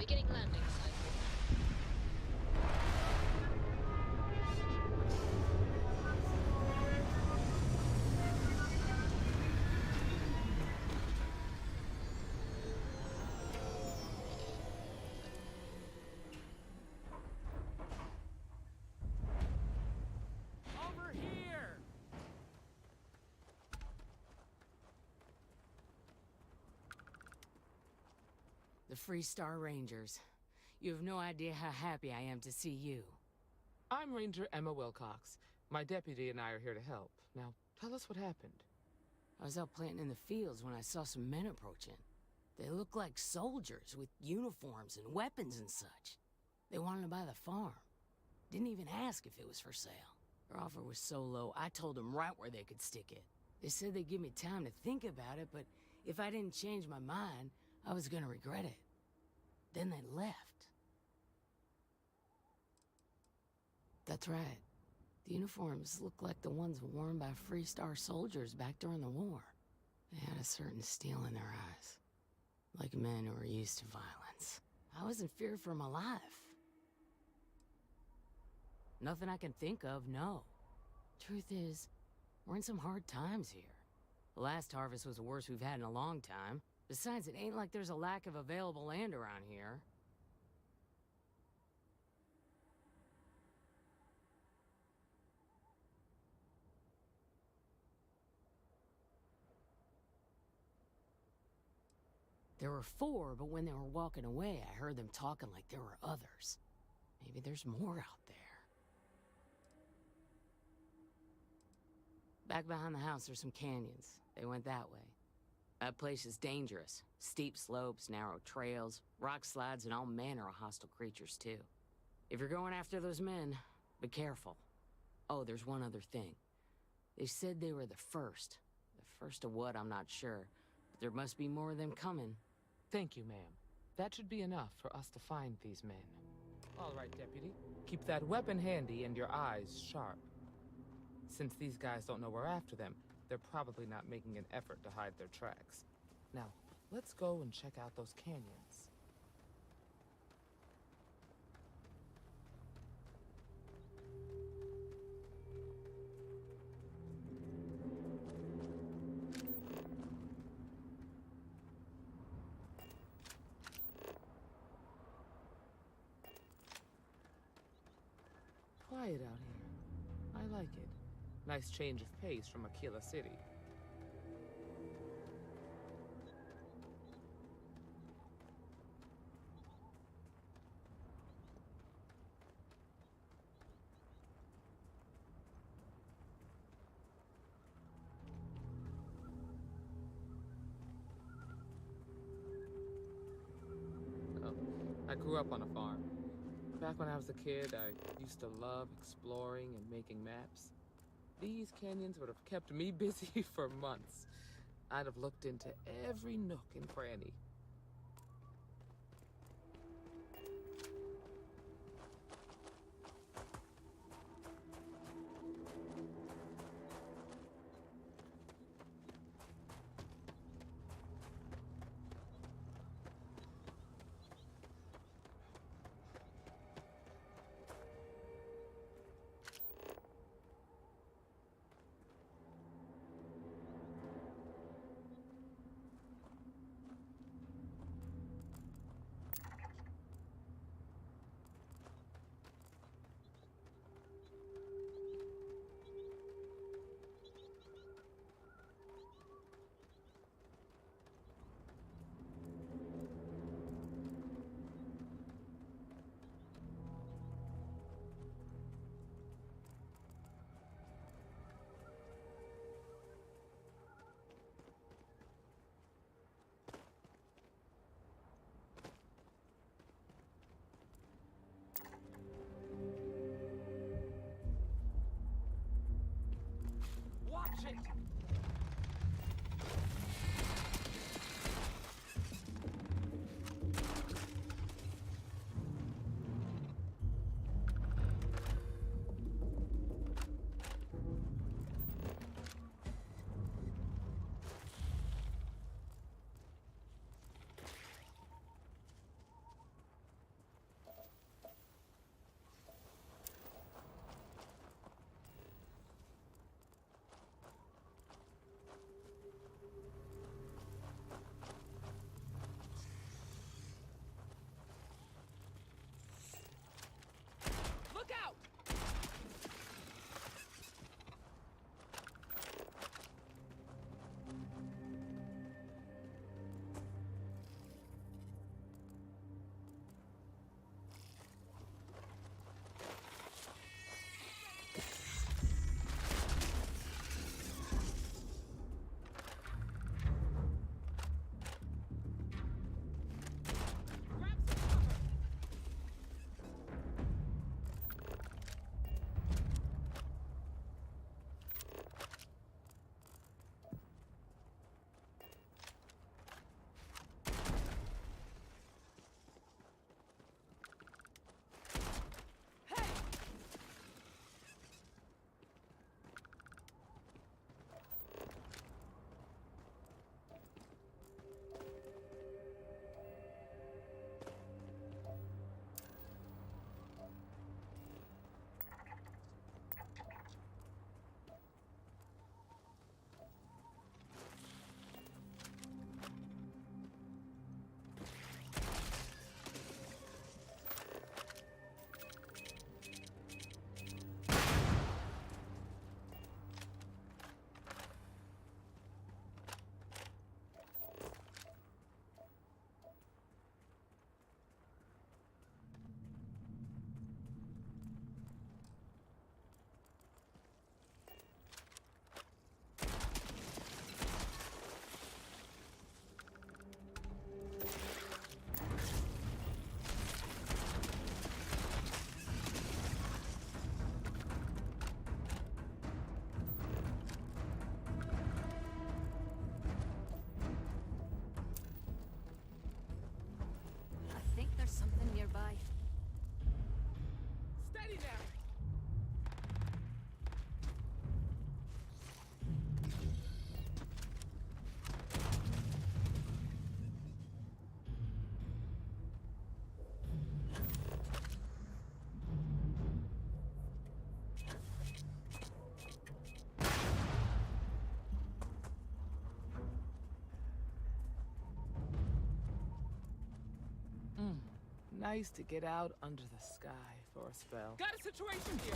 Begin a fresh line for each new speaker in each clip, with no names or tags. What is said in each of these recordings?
Beginning landing cycle.
Over here!
The Freestar Rangers. You have no idea how happy I am to see you.
I'm Ranger Emma Wilcox. My deputy and I are here to help. Now, tell us what happened.
I was out planting in the fields when I saw some men approaching. They looked like soldiers with uniforms and weapons and such. They wanted to buy the farm. Didn't even ask if it was for sale. Their offer was so low, I told them right where they could stick it. They said they'd give me time to think about it, but if I didn't change my mind, I was gonna regret it. Then they left. That's right. The uniforms looked like the ones worn by Freestar soldiers back during the war. They had a certain steel in their eyes. Like men who were used to violence. I was in fear for my life. Nothing I can think of, no. Truth is, we're in some hard times here. The last harvest was the worst we've had in a long time. Besides, it ain't like there's a lack of available land around here. There were 4, but when they were walking away, I heard them talking like there were others. Maybe there's more out there. Back behind the house, there's some canyons. They went that way. That place is dangerous. Steep slopes, narrow trails, rock slides, and all manner of hostile creatures, too. If you're going after those men, be careful. Oh, there's one other thing. They said they were the first. The first of what, I'm not sure. But there must be more of them coming.
Thank you, ma'am. That should be enough for us to find these men. All right, deputy. Keep that weapon handy and your eyes sharp. Since these guys don't know we're after them, they're probably not making an effort to hide their tracks. Now, let's go and check out those canyons. Quiet out here. I like it. Nice change of pace from Aquila City. Oh, I grew up on a farm. Back when I was a kid, I used to love exploring and making maps. These canyons would have kept me busy for months. I'd have looked into every nook and cranny. Nice to get out under the sky for a spell. Got a situation here!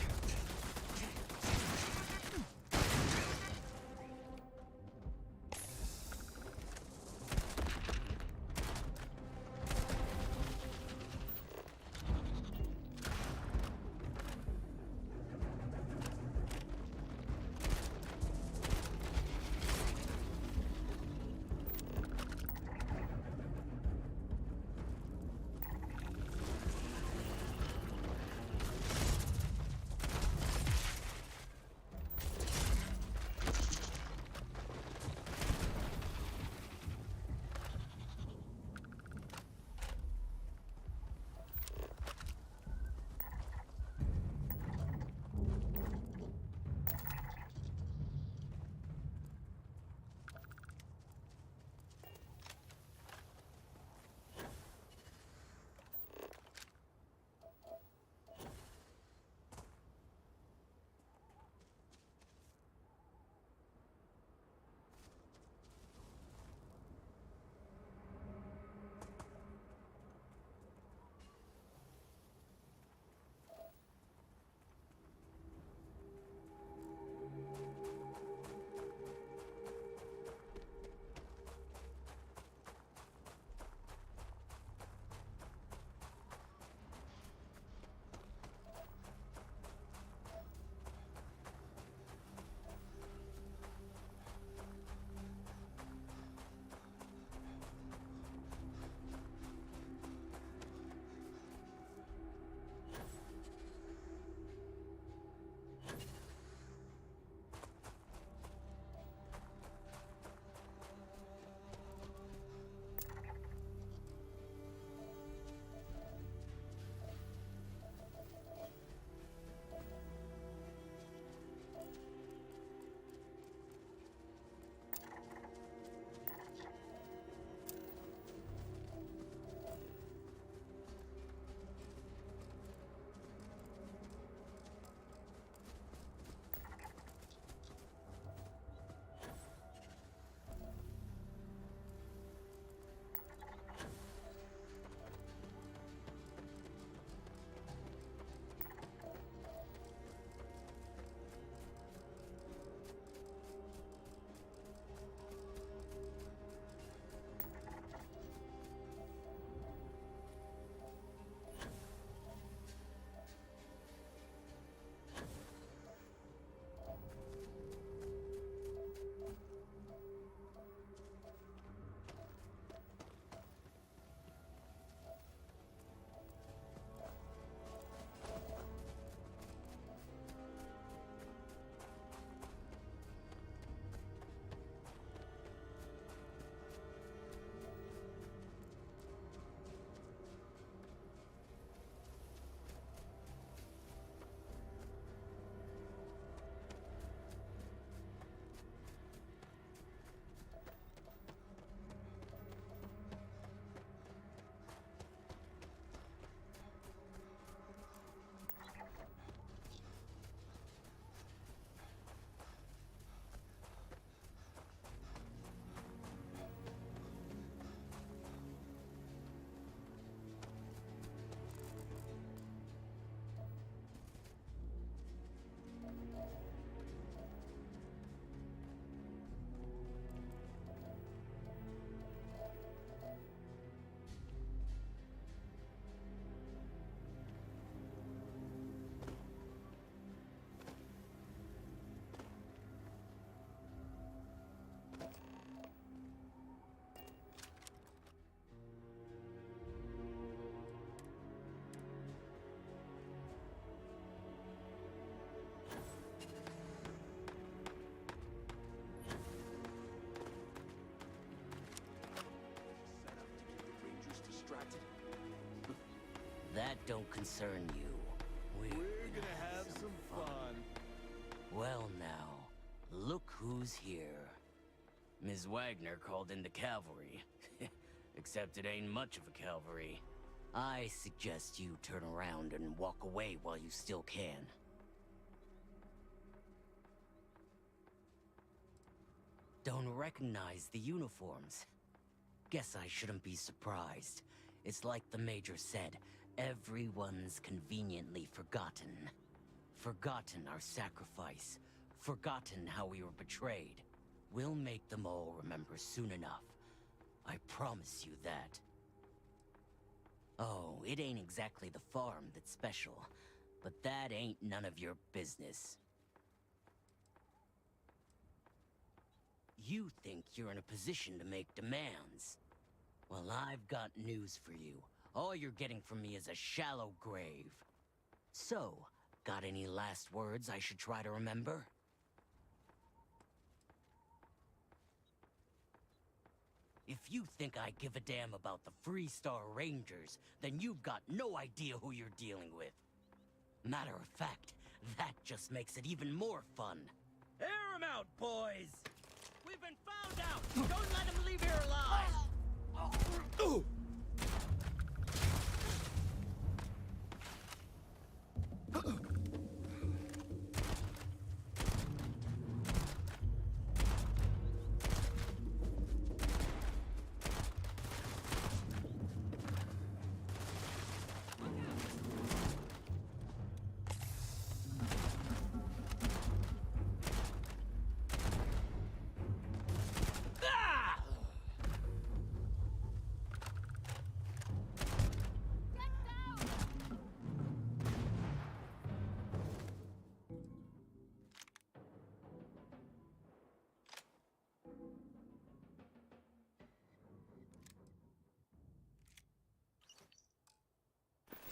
That don't concern you. We're
gonna have some fun.
Well now, look who's here. Ms. Wagner called in the cavalry. Except it ain't much of a cavalry. I suggest you turn around and walk away while you still can. Don't recognize the uniforms. Guess I shouldn't be surprised.
It's like the Major said, everyone's conveniently forgotten. Forgotten our sacrifice. Forgotten how we were betrayed. We'll make them all remember soon enough. I promise you that. Oh, it ain't exactly the farm that's special, but that ain't none of your business. You think you're in a position to make demands. Well, I've got news for you. All you're getting from me is a shallow grave. So, got any last words I should try to remember? If you think I give a damn about the Freestar Rangers, then you've got no idea who you're dealing with. Matter of fact, that just makes it even more fun. Air 'em out, boys! We've been found out! Don't let them leave here alive!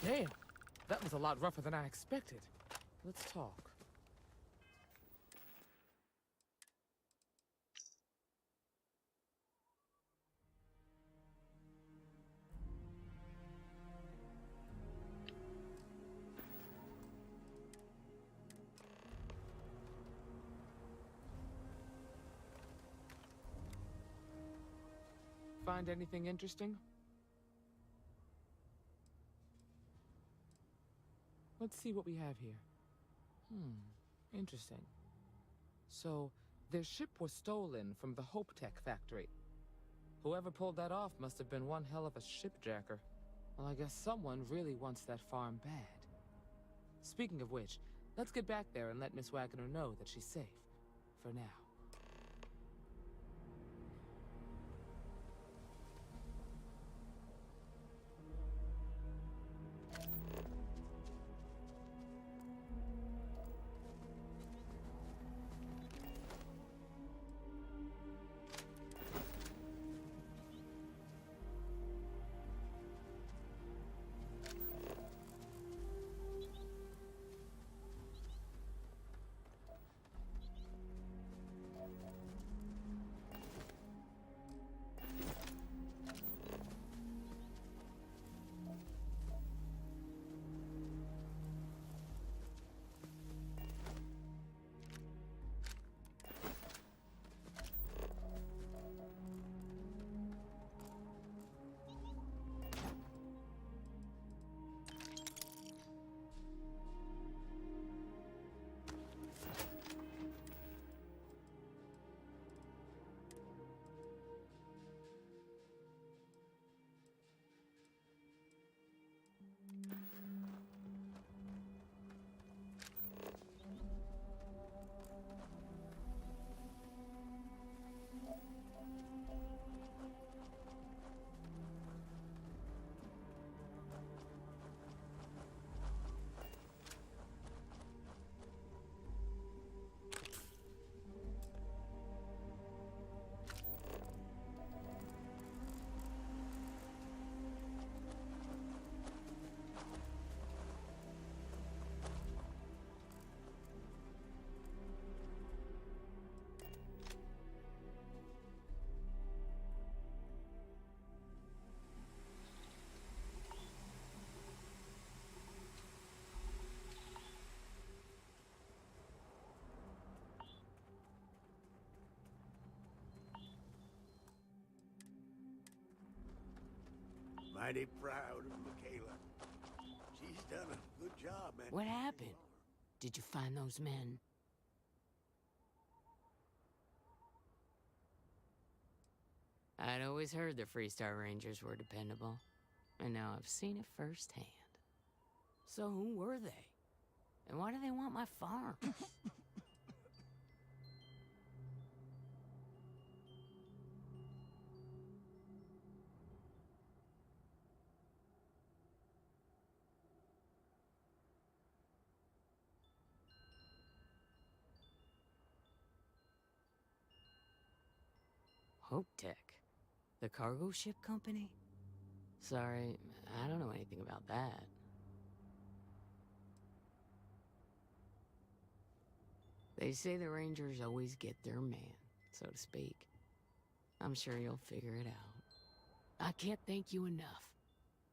Damn, that was a lot rougher than I expected. Let's talk. Find anything interesting? Let's see what we have here. Interesting. So, their ship was stolen from the Hope Tech factory. Whoever pulled that off must have been one hell of a shipjacker. Well, I guess someone really wants that farm bad. Speaking of which, let's get back there and let Miss Wagner know that she's safe. For now.
Mighty proud of Michaela. She's done a good job, man.
What happened? Did you find those men? I'd always heard the Freestar Rangers were dependable. And now I've seen it firsthand. So who were they? And why do they want my farm? Hope Tech, the cargo ship company? Sorry, I don't know anything about that. They say the Rangers always get their man, so to speak. I'm sure you'll figure it out. I can't thank you enough.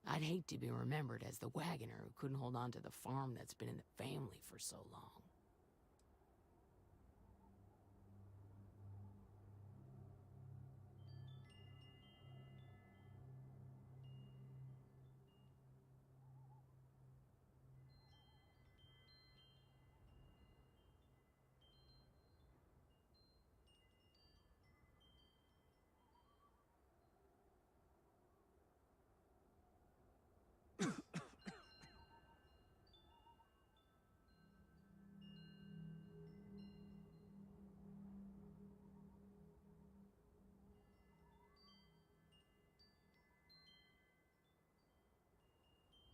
I'd hate to be remembered as the wagoner who couldn't hold on to the farm that's been in the family for so long.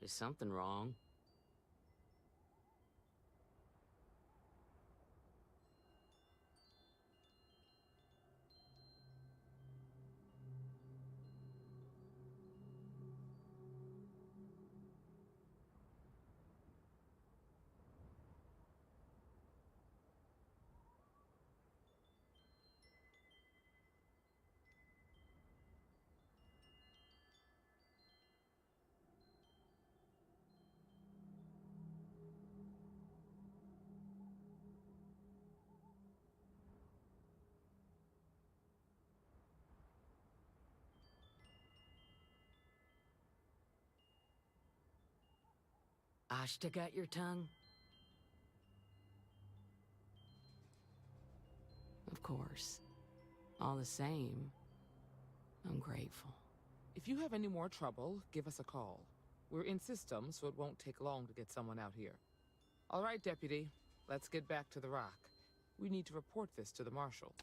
Is something wrong? Ashta got your tongue? Of course. All the same, I'm grateful.
If you have any more trouble, give us a call. We're in system, so it won't take long to get someone out here. All right, Deputy. Let's get back to the Rock. We need to report this to the Marshal.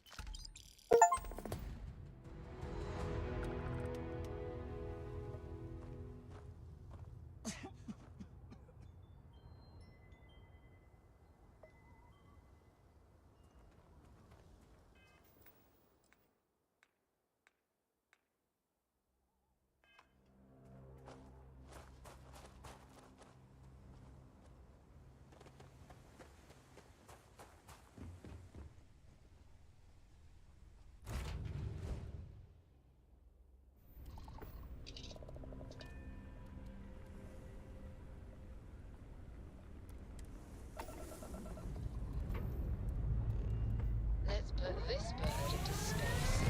Let's put this bird into space.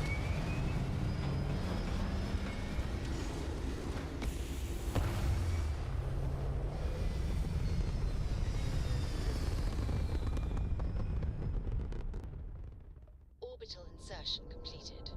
Orbital insertion completed.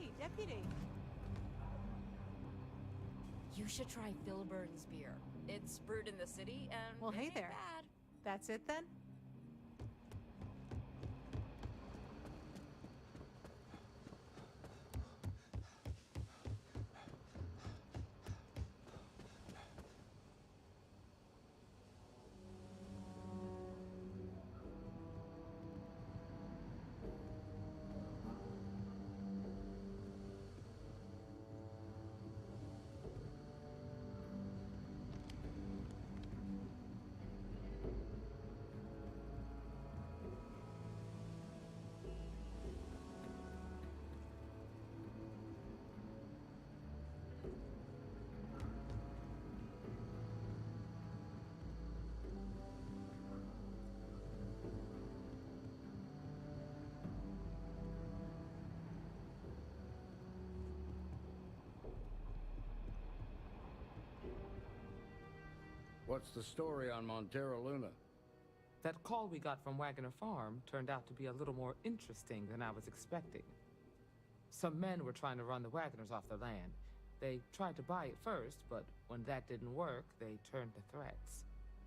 Hey, Deputy.
You should try Filburn's beer. It's brewed in the city, and
Well,
it
hey
ain't
there.
bad.
That's it then?
What's the story on Montero Luna?
That call we got from Wagner Farm turned out to be a little more interesting than I was expecting. Some men were trying to run the Wagners off the land. They tried to buy it first, but when that didn't work, they turned to threats.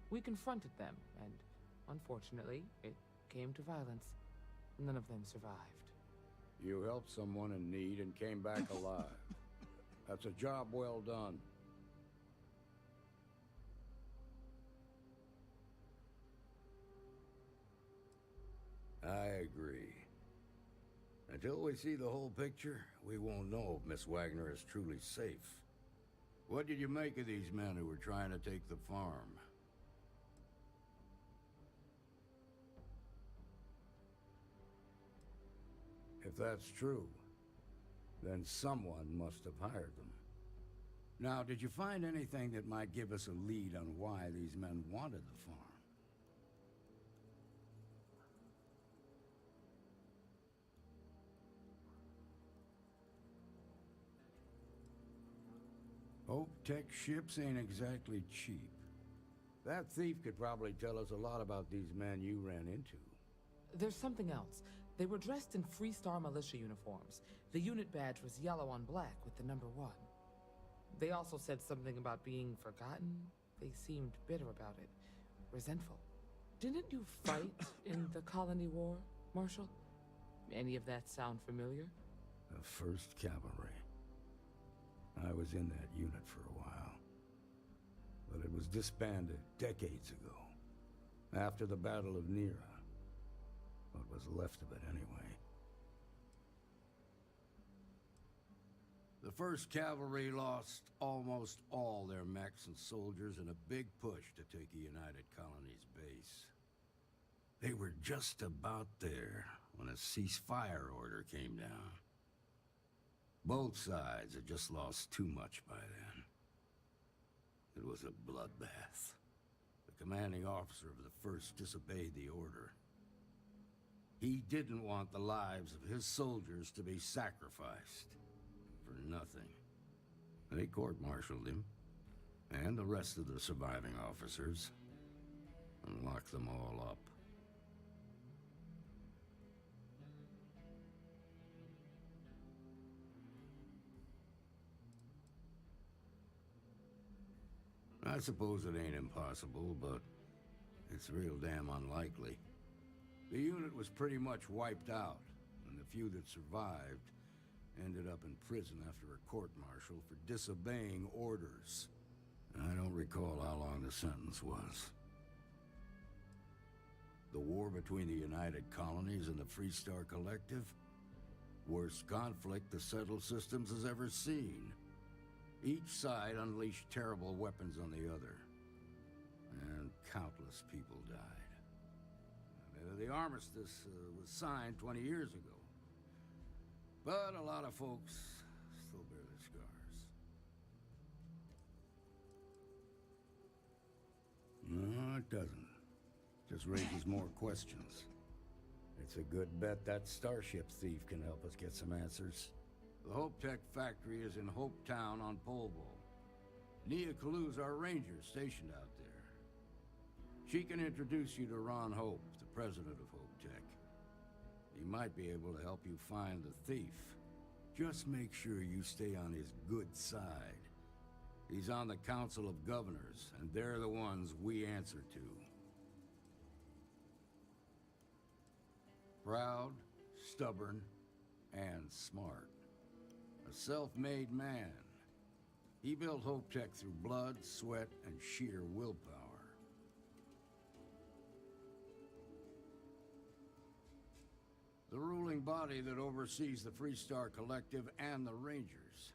We confronted them, and unfortunately, it came to violence. None of them survived.
You helped someone in need and came back alive. That's a job well done. I agree. Until we see the whole picture, we won't know if Miss Wagner is truly safe. What did you make of these men who were trying to take the farm? If that's true, then someone must have hired them. Now, did you find anything that might give us a lead on why these men wanted the farm? Hope Tech ships ain't exactly cheap. That thief could probably tell us a lot about these men you ran into.
There's something else. They were dressed in Freestar militia uniforms. The unit badge was yellow on black with the number 1. They also said something about being forgotten. They seemed bitter about it, resentful. Didn't you fight in the Colony War, Marshal? Any of that sound familiar?
The 1st Cavalry. I was in that unit for a while. But it was disbanded decades ago. After the Battle of Nera. What was left of it, anyway. The 1st Cavalry lost almost all their mechs and soldiers in a big push to take a United Colonies base. They were just about there when a ceasefire order came down. Both sides had just lost too much by then. It was a bloodbath. The commanding officer of the 1st disobeyed the order. He didn't want the lives of his soldiers to be sacrificed for nothing. They court-martialed him, and the rest of the surviving officers, and locked them all up. I suppose it ain't impossible, but it's real damn unlikely. The unit was pretty much wiped out, and the few that survived ended up in prison after a court-martial for disobeying orders. I don't recall how long the sentence was. The war between the United Colonies and the Freestar Collective? Worst conflict the settled systems has ever seen. Each side unleashed terrible weapons on the other, and countless people died. The armistice was signed 20 years ago, but a lot of folks still bear their scars. No, it doesn't. Just raises more questions. It's a good bet that starship thief can help us get some answers. The Hope Tech factory is in Hope Town on Polvo. Nia Kalu's our ranger stationed out there. She can introduce you to Ron Hope, the president of Hope Tech. He might be able to help you find the thief. Just make sure you stay on his good side. He's on the Council of Governors, and they're the ones we answer to. Proud, stubborn, and smart. A self-made man. He built Hope Tech through blood, sweat, and sheer willpower. The ruling body that oversees the Freestar Collective and the Rangers.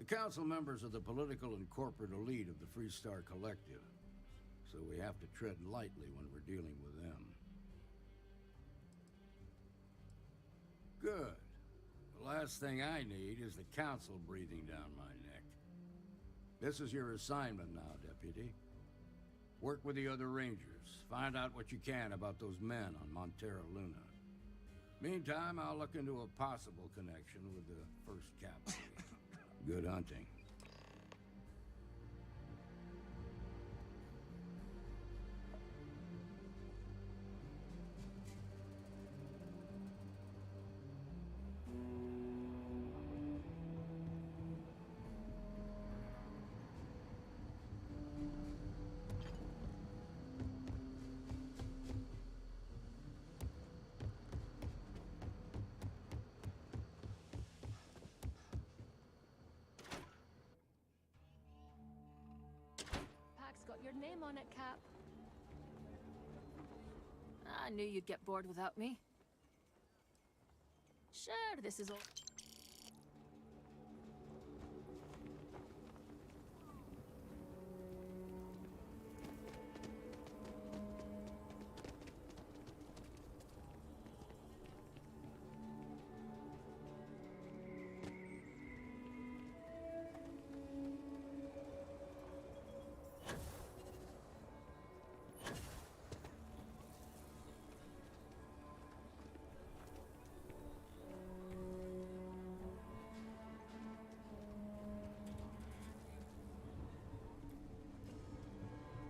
The council members are the political and corporate elite of the Freestar Collective, so we have to tread lightly when we're dealing with them. Good. The last thing I need is the council breathing down my neck. This is your assignment now, Deputy. Work with the other Rangers. Find out what you can about those men on Montero Luna. Meantime, I'll look into a possible connection with the 1st Cavalry. Good hunting.
Got your name on it, Cap. I knew you'd get bored without me. Sure, this is all.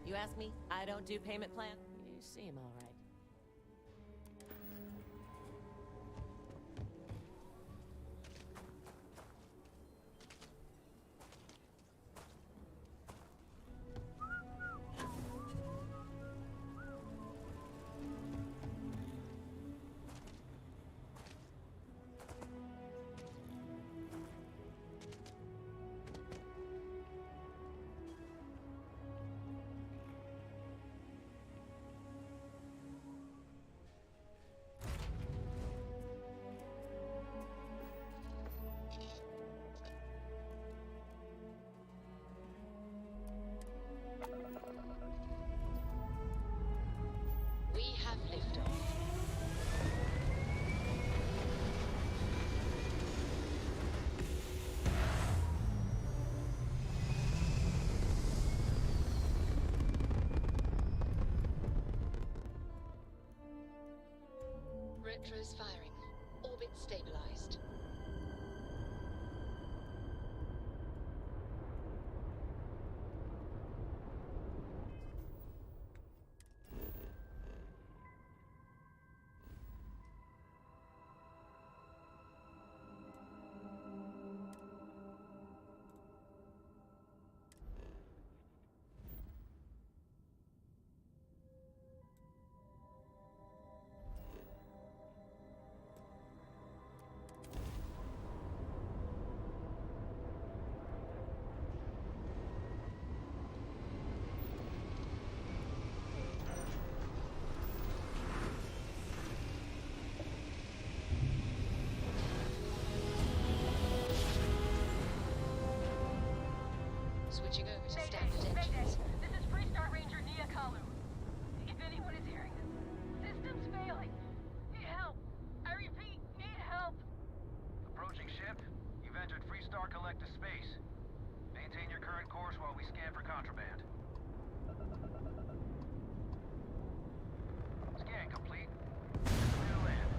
You ask me, I don't do payment plan.
You seem all right.
We have liftoff. Retros firing. Orbit stabilized. Switching over to standard engines.
This is Freestar Ranger Nia Kalu. If anyone is hearing this, system's failing. Need help. I repeat, need help.
Approaching ship. You've entered Freestar Collective space. Maintain your current course while we scan for contraband. Scan complete. Clear to land.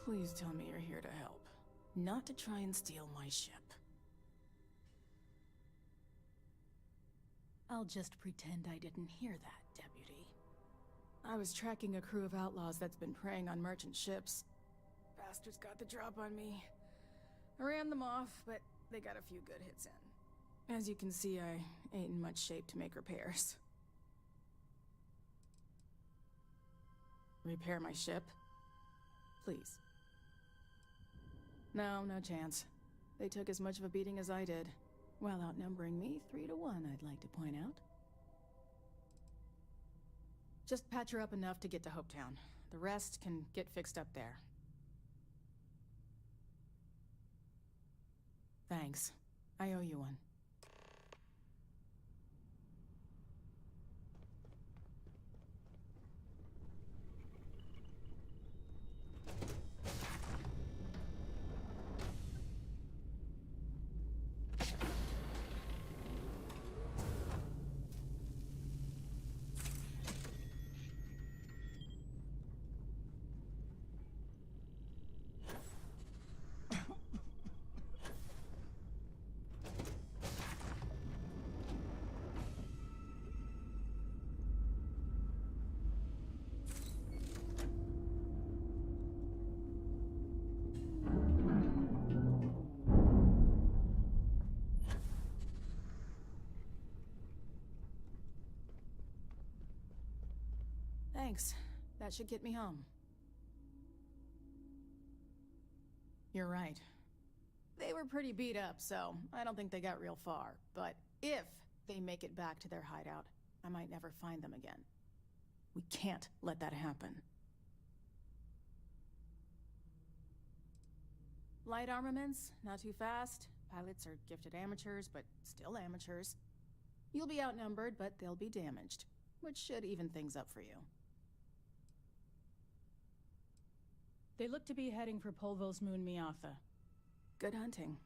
Please tell me you're here to help, not to try and steal my ship.
I'll just pretend I didn't hear that, Deputy. I was tracking a crew of outlaws that's been preying on merchant ships. Bastards got the drop on me. I ran them off, but they got a few good hits in. As you can see, I ain't in much shape to make repairs. Repair my ship? Please. No, no chance. They took as much of a beating as I did, while outnumbering me 3 to 1, I'd like to point out. Just patch her up enough to get to Hopetown. The rest can get fixed up there. Thanks. I owe you one. Thanks. That should get me home. You're right. They were pretty beat up, so I don't think they got real far. But if they make it back to their hideout, I might never find them again. We can't let that happen. Light armaments, not too fast. Pilots are gifted amateurs, but still amateurs. You'll be outnumbered, but they'll be damaged, which should even things up for you. They look to be heading for Polvo's moon Miatha. Good hunting.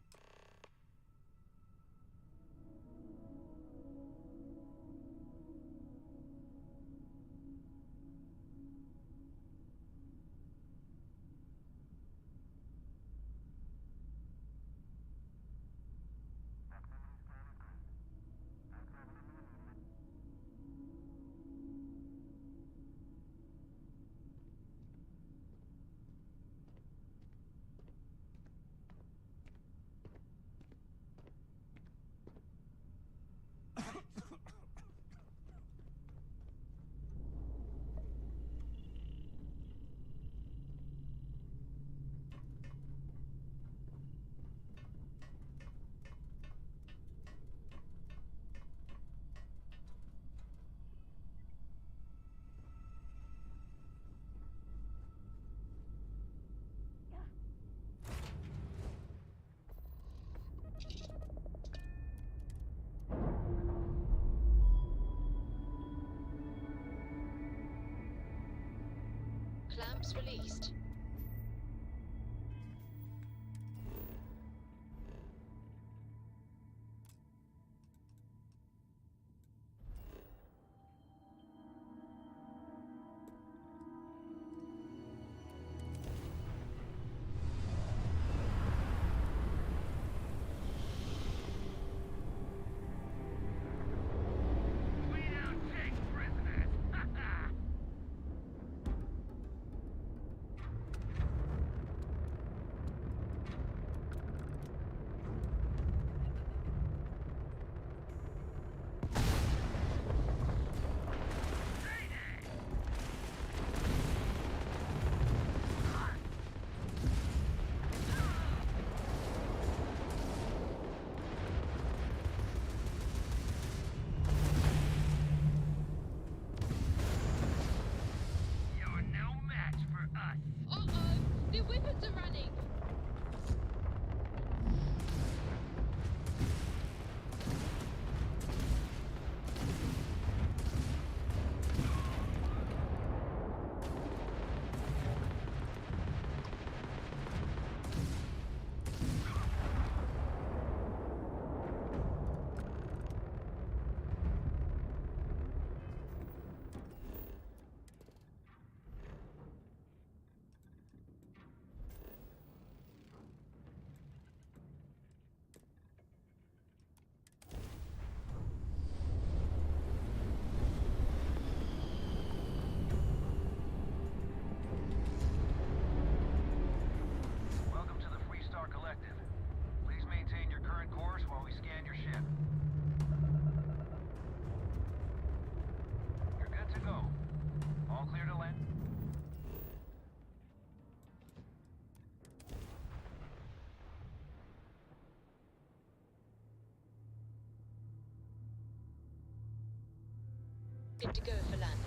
Clamps released. Good to go for landing.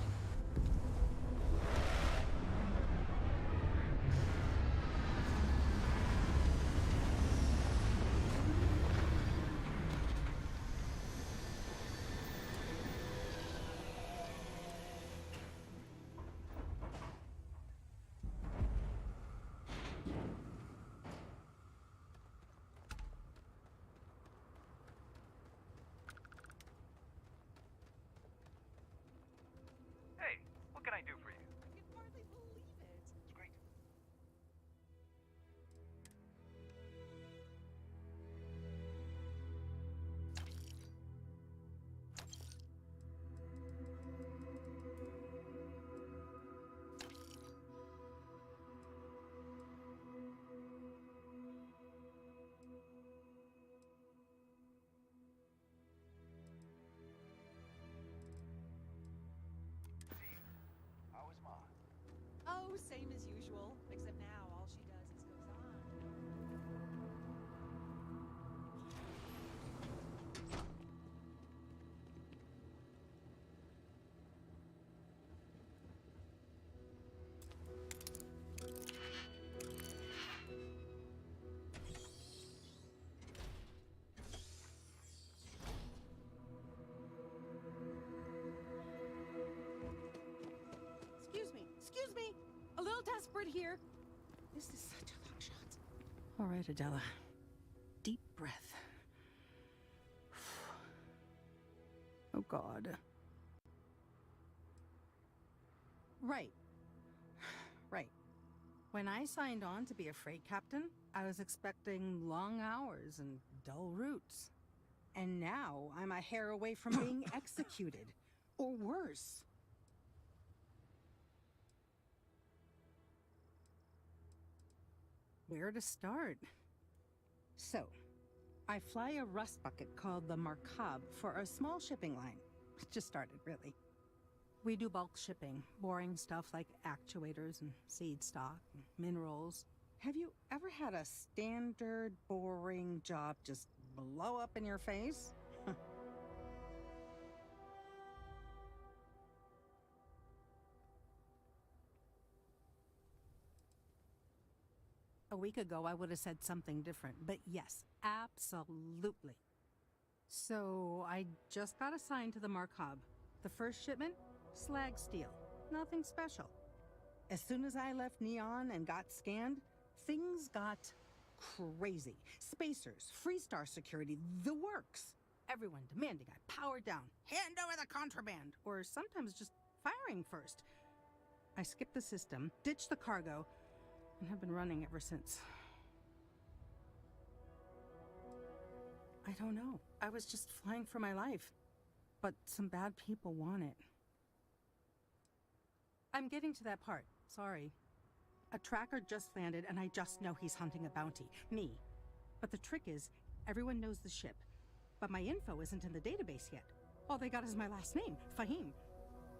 Hey, what can I do for you?
I can hardly believe it.
It's great. How is Ma?
Oh, same as usual. Except now all she does is goes on.
Excuse me! A little desperate here. This is such a long shot. All right, Adela. Deep breath. Oh, God. Right. Right. When I signed on to be a freight captain, I was expecting long hours and dull routes. And now I'm a hair away from being executed. Or worse. Where to start? So, I fly a rust bucket called the Markab for a small shipping line. It just started, really. We do bulk shipping, boring stuff like actuators and seed stock and minerals. Have you ever had a standard, boring job just blow up in your face? A week ago, I would have said something different, but yes, absolutely. So, I just got assigned to the Markab. The first shipment? Slag steel. Nothing special. As soon as I left Neon and got scanned, things got crazy. Spacers, Freestar security, the works. Everyone demanding I power down, hand over the contraband, or sometimes just firing first. I skipped the system, ditched the cargo, and have been running ever since. I don't know. I was just flying for my life. But some bad people want it. I'm getting to that part. Sorry. A tracker just landed and I just know he's hunting a bounty. Me. But the trick is, everyone knows the ship. But my info isn't in the database yet. All they got is my last name, Fahim.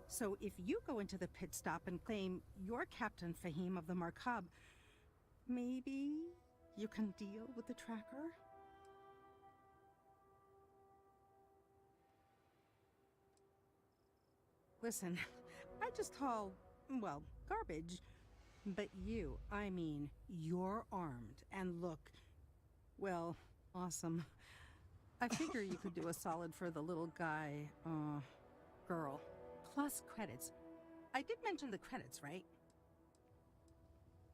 So if you go into the pit stop and claim you're Captain Fahim of the Markab, maybe you can deal with the tracker? Listen, I just haul, well, garbage. But you, I mean, you're armed and look, well, awesome. I figure you could do a solid for the little guy, girl. Plus credits. I did mention the credits, right?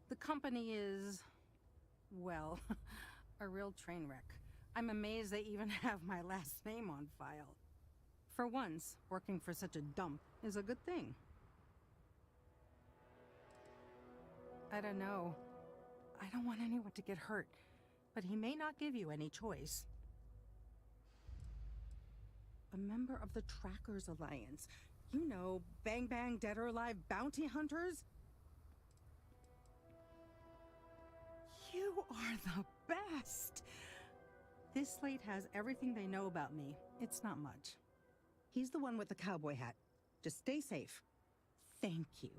The company is, well, a real train wreck. I'm amazed they even have my last name on file. For once, working for such a dump is a good thing. I don't know. I don't want anyone to get hurt, but he may not give you any choice. A member of the Trackers Alliance. You know, Bang Bang Dead or Alive bounty hunters? You are the best! This slate has everything they know about me. It's not much. He's the one with the cowboy hat. Just stay safe. Thank you.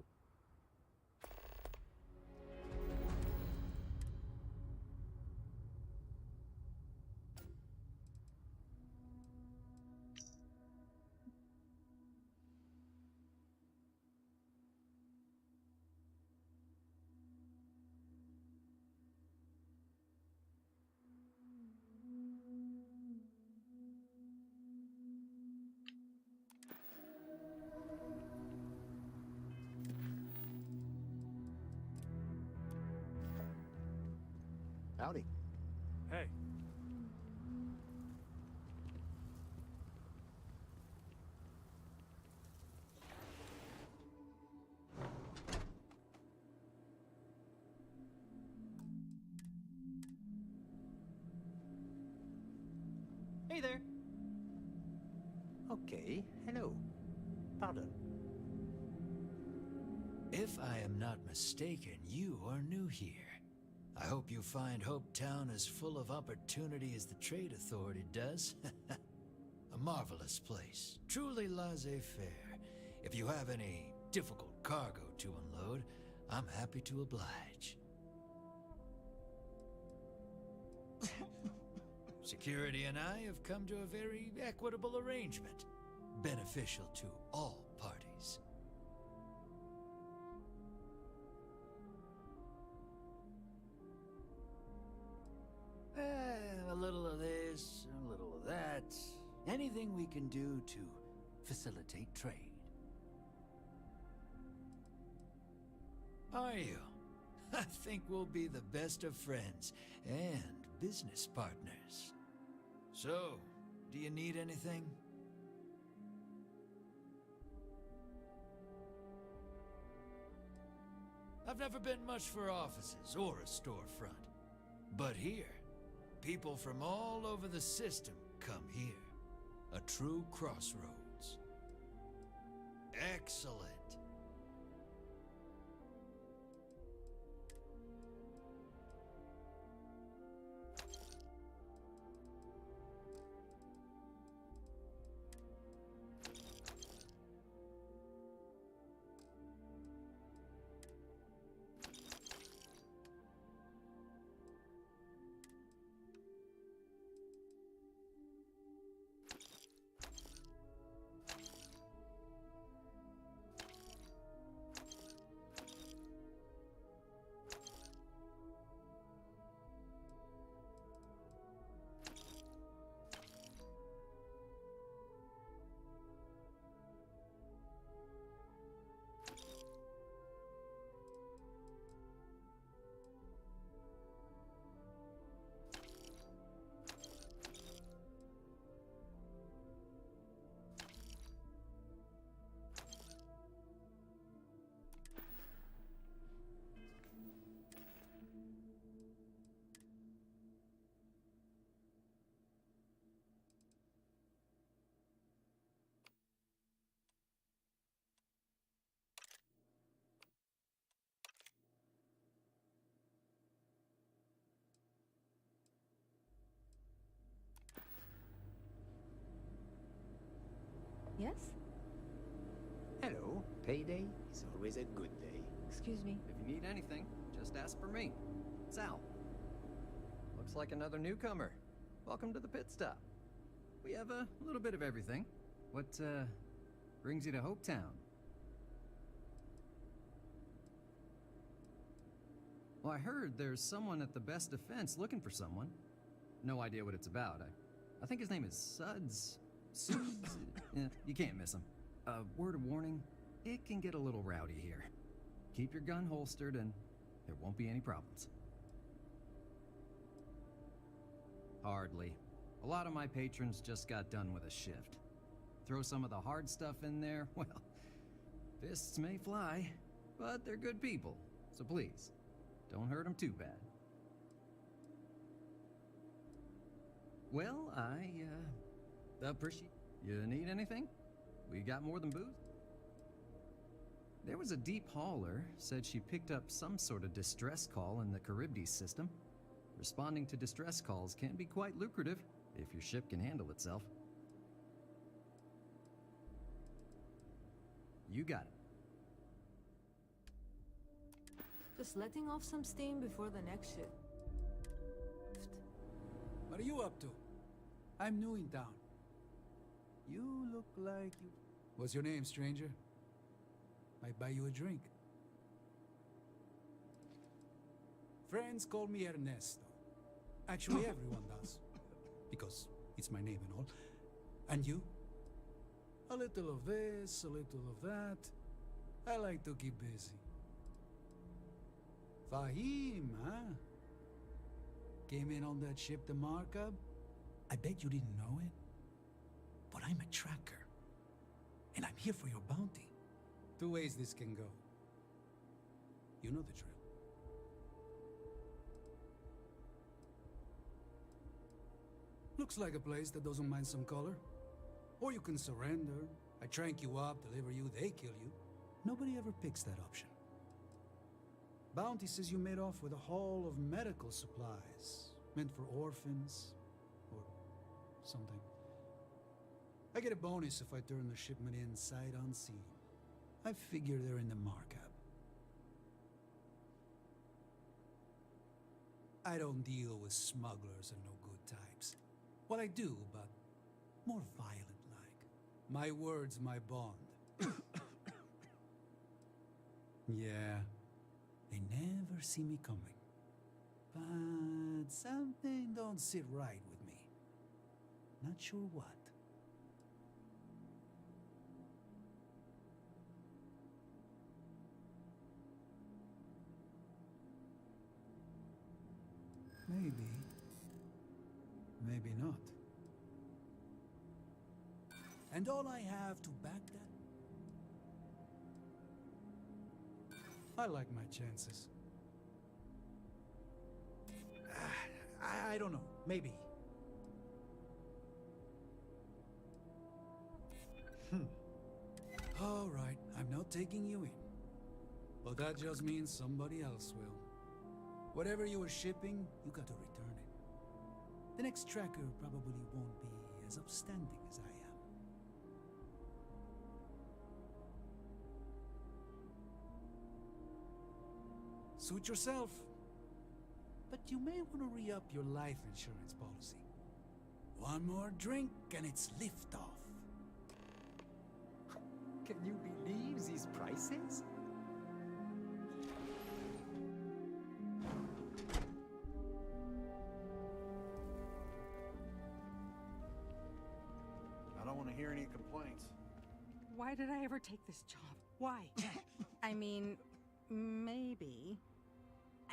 Howdy.
Hey.
Hey there.
Okay, hello. Pardon.
If I am not mistaken, you are new here. I hope you find Hope Town as full of opportunity as the Trade Authority does. A marvelous place, truly laissez-faire. If you have any difficult cargo to unload, I'm happy to oblige. Security and I have come to a very equitable arrangement, beneficial to all parties. A little of this, a little of that. Anything we can do to facilitate trade. Are you? I think we'll be the best of friends and business partners. So, do you need anything? I've never been much for offices or a storefront. But here, people from all over the system come here. A true crossroads. Excellent.
Yes?
Hello. Payday is always a good day.
Excuse me.
If you need anything, just ask for me. It's Al. Looks like another newcomer. Welcome to the pit stop. We have a little bit of everything. What, brings you to Hope Town? Well, I heard there's someone at the Best Defense looking for someone. No idea what it's about. I think his name is Suds. Suds? Yeah, you can't miss him. Word of warning, it can get a little rowdy here. Keep your gun holstered and there won't be any problems. Hardly. A lot of my patrons just got done with a shift. Throw some of the hard stuff in there, well, fists may fly, but they're good people, so please, don't hurt them too bad. Well, I appreciate... You need anything? We got more than booze? There was a deep hauler, said she picked up some sort of distress call in the Charybdis system. Responding to distress calls can be quite lucrative, if your ship can handle itself. You got it.
Just letting off some steam before the next ship.
What are you up to? I'm new in town. You look like you... What's your name, stranger? Might buy you a drink. Friends call me Ernesto. Actually, everyone does. Because it's my name and all. And you? A little of this, a little of that. I like to keep busy. Fahim, huh? came in on that ship, the Markup? I bet you didn't know it. But I'm a tracker. And I'm here for your bounty. Two ways this can go. You know the drill. Looks like a place that doesn't mind some color. Or you can surrender. I trank you up, deliver you, they kill you. Nobody ever picks that option. Bounty says you made off with a haul of medical supplies, meant for orphans, or something. I get a bonus if I turn the shipment in sight unseen. I figure they're in the Markup. I don't deal with smugglers and no good types. Well, I do, but more violent-like. My word's my bond. Yeah, they never see me coming. But something don't sit right with me. Not sure what. Maybe. Maybe not. And all I have to back that? I like my chances. I don't know. Maybe. All right, I'm not taking you in. But that just means somebody else will. Whatever you were shipping, you got to return it. The next tracker probably won't be as upstanding as I am. Suit yourself. But you may want to re-up your life insurance policy. One more drink and it's liftoff.
Can you believe these prices?
I don't want to hear any complaints.
Why did I ever take this job? Why? I mean, maybe.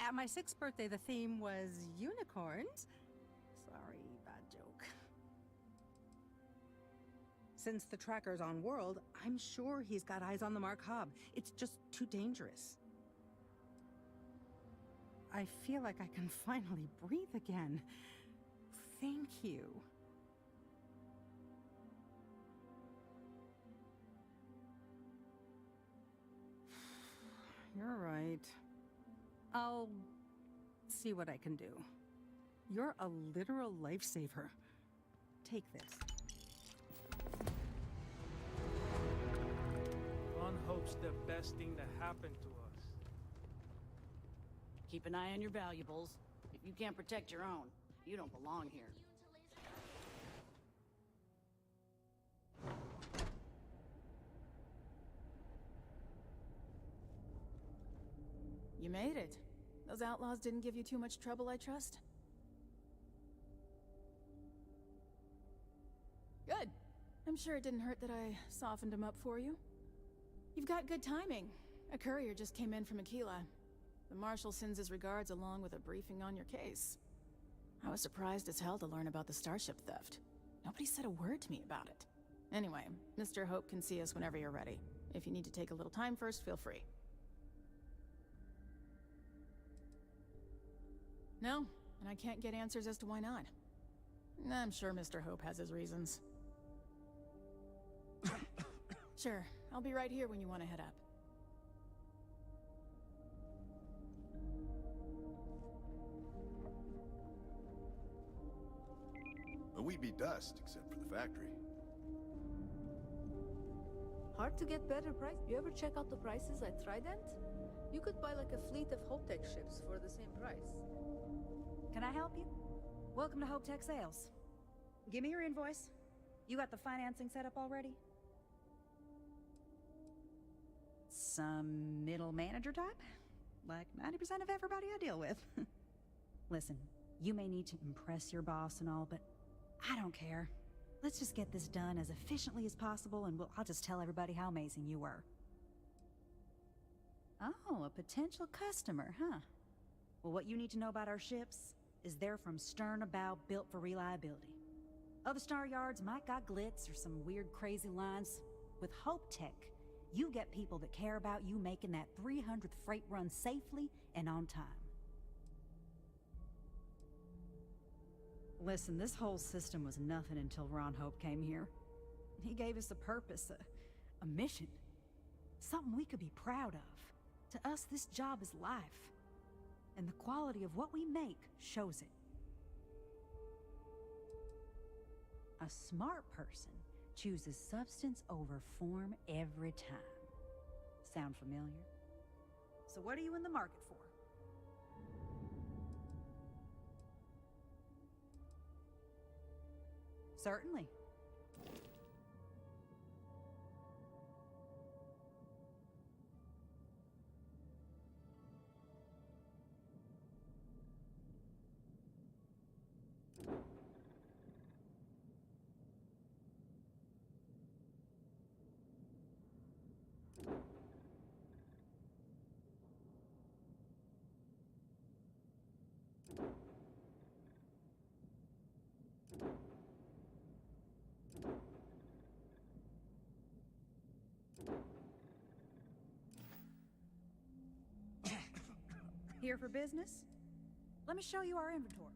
At my 6th birthday, the theme was unicorns. Sorry, bad joke. Since the tracker's on World, I'm sure he's got eyes on the Markup. It's just too dangerous. I feel like I can finally breathe again. Thank you. You're right. I'll see what I can do. You're a literal lifesaver. Take this.
One hopes the best thing that happened to us.
Keep an eye on your valuables. If you can't protect your own, you don't belong here.
You made it. Those outlaws didn't give you too much trouble, I trust? Good. I'm sure it didn't hurt that I softened him up for you. You've got good timing. A courier just came in from Aquila. The Marshal sends his regards along with a briefing on your case. I was surprised as hell to learn about the starship theft. Nobody said a word to me about it. Anyway, Mr. Hope can see us whenever you're ready. If you need to take a little time first, feel free. No, and I can't get answers as to why not. I'm sure Mr. Hope has his reasons. Sure, I'll be right here when you want to head up.
But we'd be dust, except for the factory.
Hard to get better price. You ever check out the prices at Trident? You could buy like a fleet of Hopetech ships for the same price.
Can I help you? Welcome to Hopetech Sales. Give me your invoice. You got the financing set up already? Some middle manager type? Like 90% of everybody I deal with. Listen, you may need to impress your boss and all, but I don't care. Let's just get this done as efficiently as possible, and I'll just tell everybody how amazing you were. Oh, a potential customer, huh? Well, what you need to know about our ships, is they're from stern bow built for reliability. Other star yards might got glitz or some weird crazy lines. With Hope Tech, you get people that care about you making that 300th freight run safely and on time. Listen, this whole system was nothing until Ron Hope came here. He gave us a purpose, a mission. Something we could be proud of. To us, this job is life. And the quality of what we make shows it. A smart person chooses substance over form every time. Sound familiar? So what are you in the market for? Certainly. Here for business? Let me show you our inventory.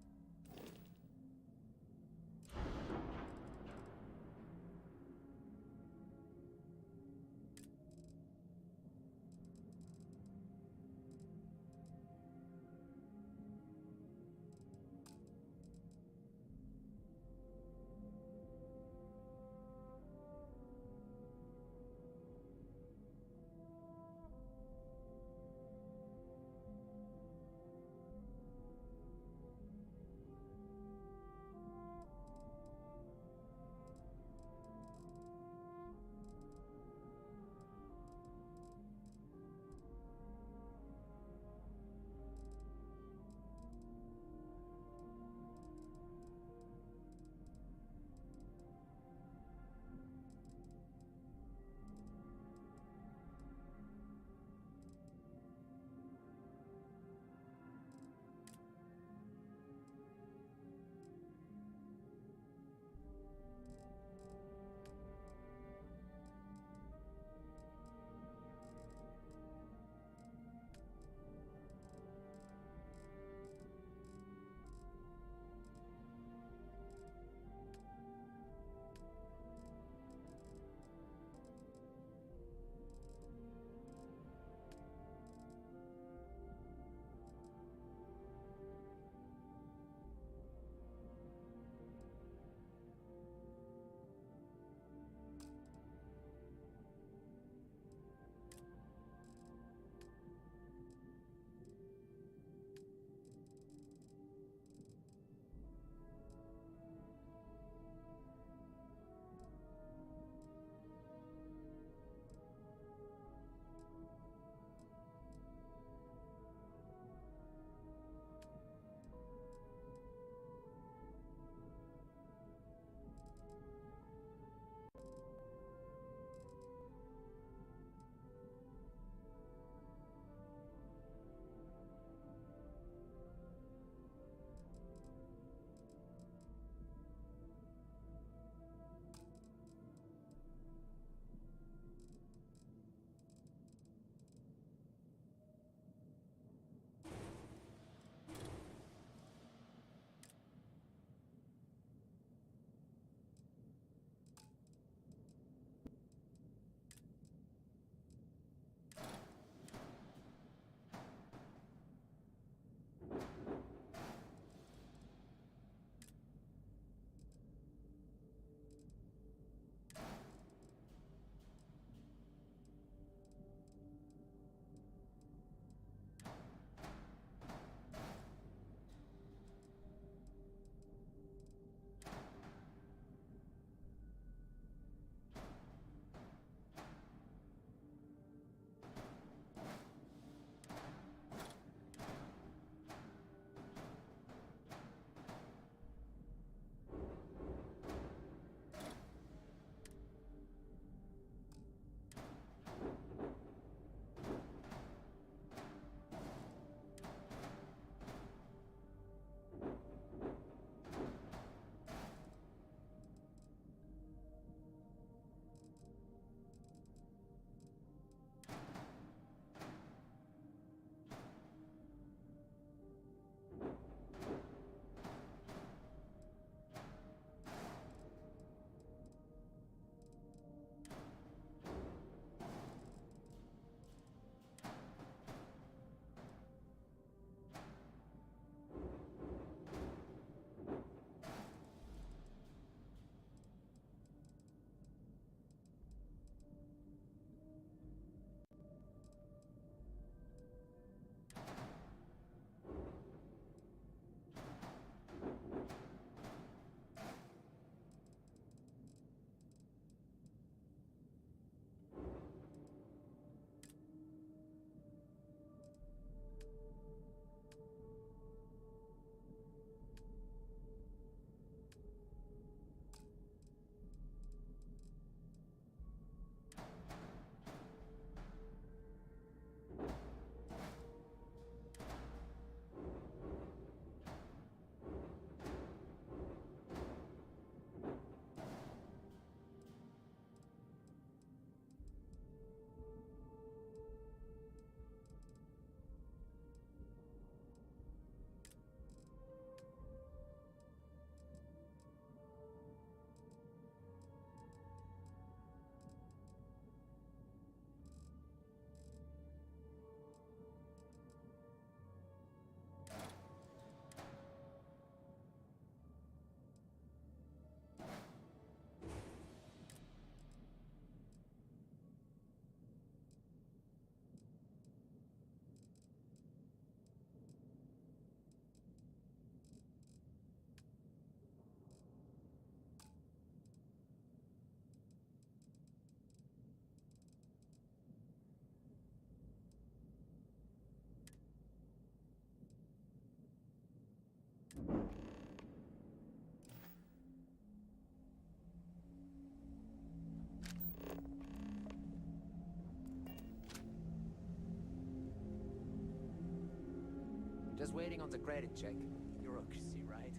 Just waiting on the credit check. Bureaucracy, right?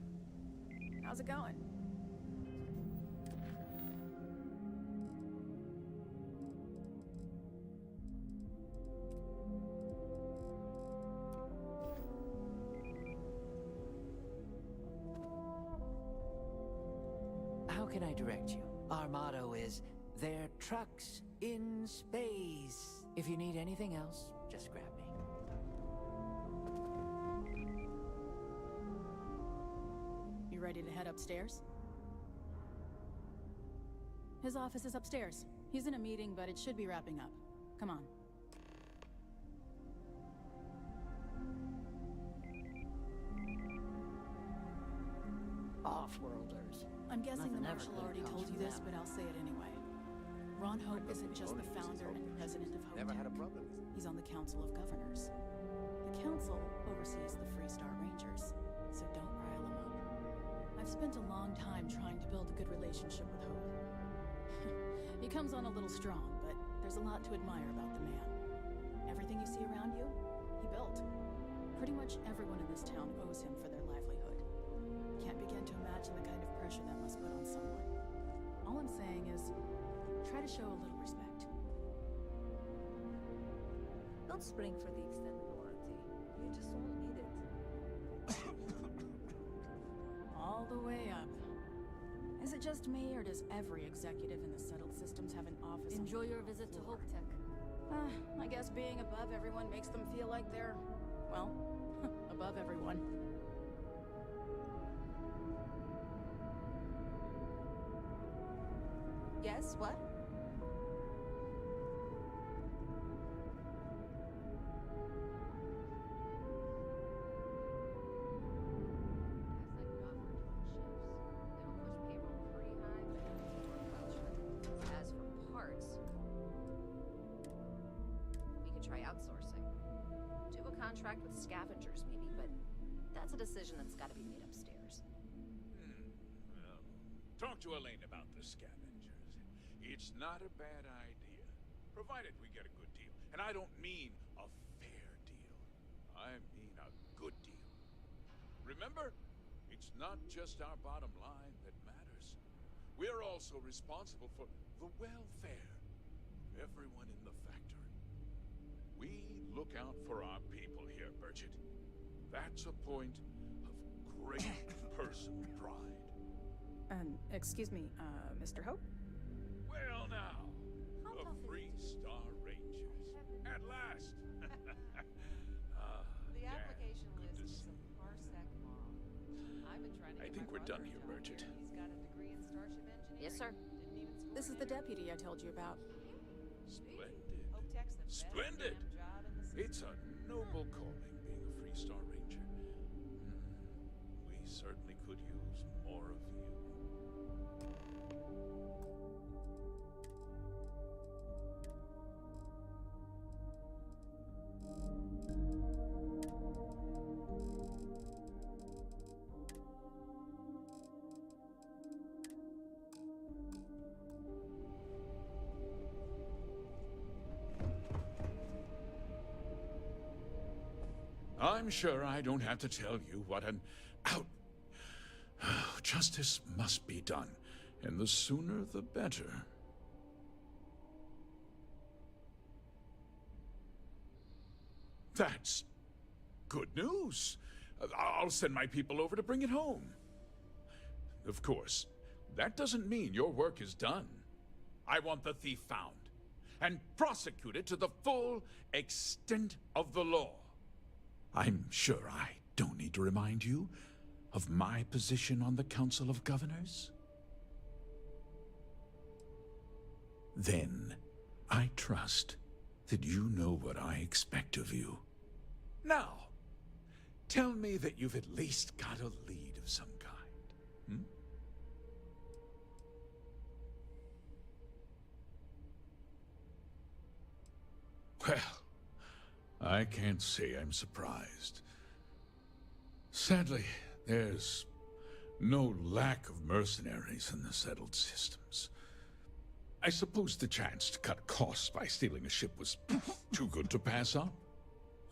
How's it going?
How can I direct you? Our motto is, "They're trucks in space." If you need anything else, just grab me.
You ready to head upstairs? His office is upstairs. He's in a meeting, but it should be wrapping up. Come on.
Off-worlders.
I'm guessing the
Nothing ever
Marshal
good
already
comes
told you
from
this,
them.
but I'll say it anyway. Ron Hope isn't just the founder and president of Hope.
Never had a problem.
He's on the Council of Governors. The council oversees the Freestar Rangers, so don't rile him up. I've spent a long time trying to build a good relationship with Hope. He comes on a little strong, but there's a lot to admire about the man. Everything you see around you, he built. Pretty much everyone in this town owes him for their livelihood. Can't begin to imagine the kind of pressure that must put on someone. All I'm saying is, try to show a little respect.
Don't spring for the extended warranty. You just won't need it.
All the way up. Is it just me, or does every executive in the settled systems have an office?
Enjoy your visit to Hope Tech.
I guess being above everyone makes them feel like they're, well, above everyone.
Yes, what?
As for parts, we could try outsourcing. Do a contract with scavengers, maybe, but that's a decision that's got to be made upstairs.
Well, talk to Elaine about the scavengers. It's not a bad idea, provided we get a good deal. And I don't mean a fair deal. I mean a good deal. Remember, it's not just our bottom line that matters. We're also responsible for the welfare of everyone in the factory. We look out for our people here, Bridget. That's a point of great personal pride.
Excuse me, Mr. Hope?
Well now, the Freestar Rangers. At last!
The application list is some parsec long. I've been trying to
I
get
think
my
we're done
brother
here,
down
Bridget.
here. He's got a degree in starship engineering.
Yes, sir.
Didn't even score
This is the deputy I told you about.
Splendid.
Hope Tech's the best
Splendid!
damn job in the system.
It's a noble calling being a Freestar Ranger. We certainly could use more of you. I'm sure I don't have to tell you what an justice must be done, and the sooner the better. That's good news. I'll send my people over to bring it home. Of course, that doesn't mean your work is done. I want the thief found and prosecuted to the full extent of the law. I'm sure I don't need to remind you of my position on the Council of Governors. Then, I trust that you know what I expect of you. Now, tell me that you've at least got a lead of some kind. Well, I can't say I'm surprised. Sadly, there's no lack of mercenaries in the settled systems. I suppose the chance to cut costs by stealing a ship was too good to pass up.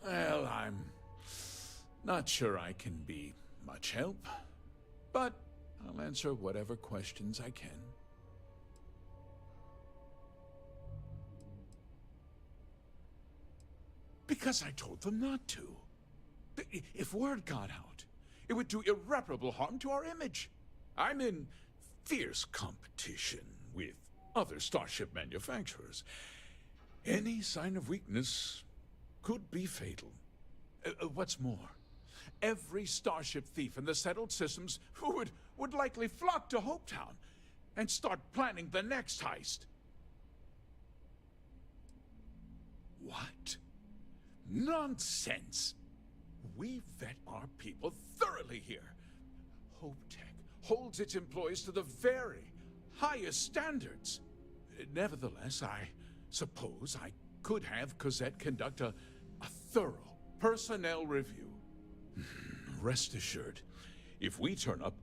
Well, I'm Not sure I can be much help, but I'll answer whatever questions I can. Because I told them not to. If word got out, it would do irreparable harm to our image. I'm in fierce competition with other starship manufacturers. Any sign of weakness could be fatal. What's more, every starship thief in the settled systems would likely flock to Hopetown and start planning the next heist. What? Nonsense! We vet our people thoroughly here. HopeTech holds its employees to the very highest standards. Nevertheless, I suppose I could have Cosette conduct a thorough personnel review. Rest assured, if we turn up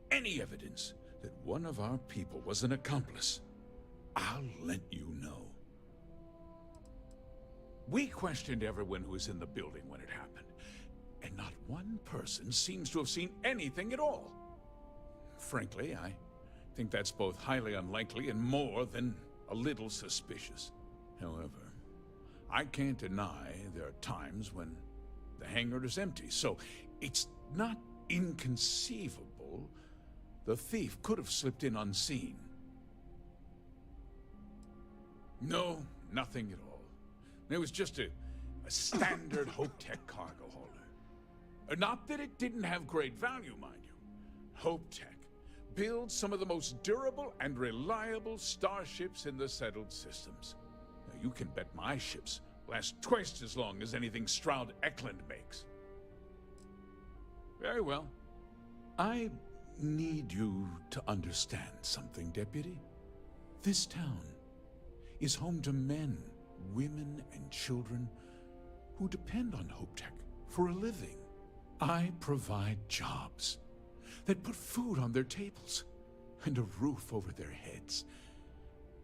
any evidence that one of our people was an accomplice, I'll let you know. We questioned everyone who was in the building when it happened, and not one person seems to have seen anything at all. Frankly, I think that's both highly unlikely and more than a little suspicious. However, I can't deny there are times when the hangar is empty, so it's not inconceivable the thief could have slipped in unseen. No, nothing at all. It was just a standard HopeTech cargo holder. Not that it didn't have great value, mind you. HopeTech builds some of the most durable and reliable starships in the settled systems. Now, you can bet my ships last twice as long as anything Stroud Eklund makes. Very well. I need you to understand something, Deputy. This town is home to men, women, and children who depend on HopeTech for a living. I provide jobs that put food on their tables and a roof over their heads.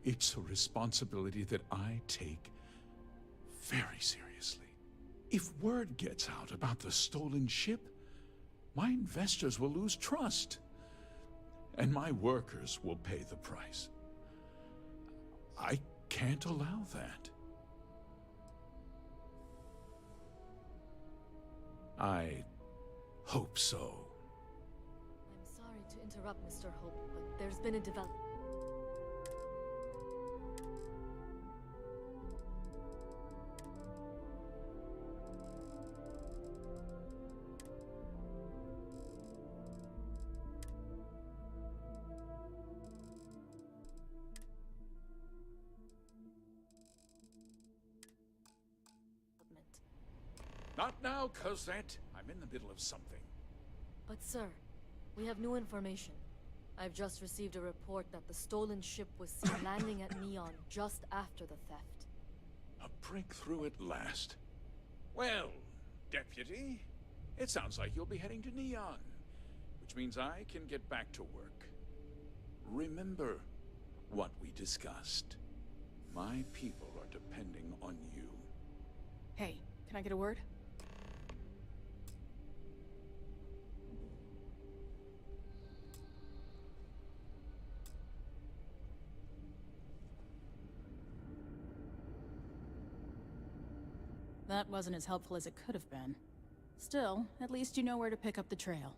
It's a responsibility that I take very seriously. If word gets out about the stolen ship, my investors will lose trust, and my workers will pay the price. I can't allow that. I hope so.
I'm sorry to interrupt, Mr. Hope, but there's been a development.
Not now, Cosette. I'm in the middle of something.
But sir, we have new information. I've just received a report that the stolen ship was seen landing at Neon just after the theft.
A breakthrough at last. Well, Deputy, it sounds like you'll be heading to Neon, which means I can get back to work. Remember what we discussed. My people are depending on you.
Hey, can I get a word? That wasn't as helpful as it could have been. Still, at least you know where to pick up the trail.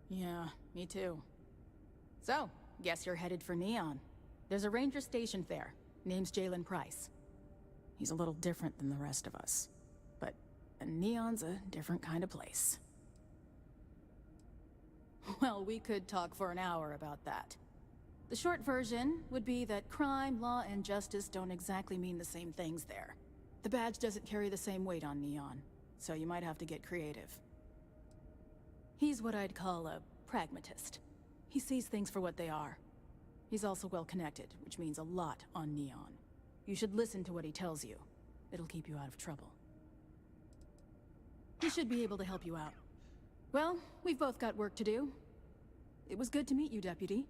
Yeah, me too. So, guess you're headed for Neon. There's a ranger stationed there. Name's Jalen Price. He's a little different than the rest of us. But Neon's a different kind of place. Well, we could talk for an hour about that. The short version would be that crime, law, and justice don't exactly mean the same things there. The badge doesn't carry the same weight on Neon, so you might have to get creative. He's what I'd call a pragmatist. He sees things for what they are. He's also well-connected, which means a lot on Neon. You should listen to what he tells you. It'll keep you out of trouble. He should be able to help you out. Well, we've both got work to do. It was good to meet you, Deputy.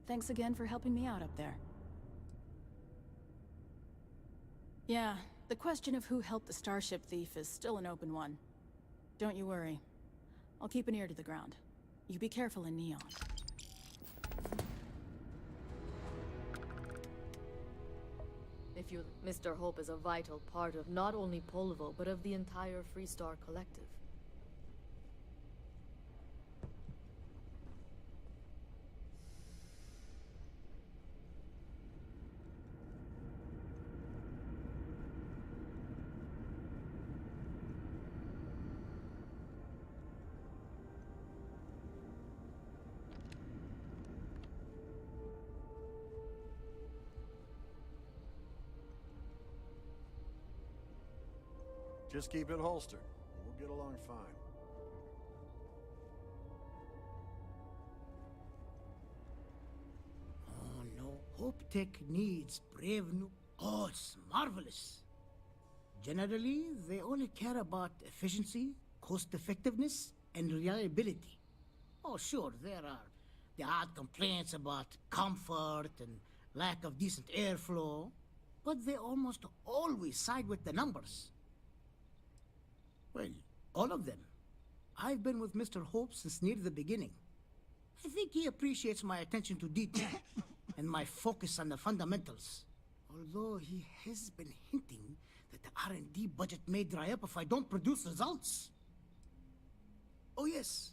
Thanks again for helping me out up there. Yeah, The question of who helped the Starship thief is still an open one. Don't you worry. I'll keep an ear to the ground. You be careful in Neon.
If you... Mr. Hope is a vital part of not only Polvo, but of the entire Freestar Collective.
Just keep it holstered. We'll get along fine.
Oh no, Hope Tech needs brave new... Oh, it's marvelous. Generally, they only care about efficiency, cost-effectiveness, and reliability. Oh, sure, there are the odd complaints about comfort and lack of decent airflow, but they almost always side with the numbers. Well, all of them. I've been with Mr. Hope since near the beginning. I think he appreciates my attention to detail and my focus on the fundamentals. Although he has been hinting that the R&D budget may dry up if I don't produce results. Oh yes.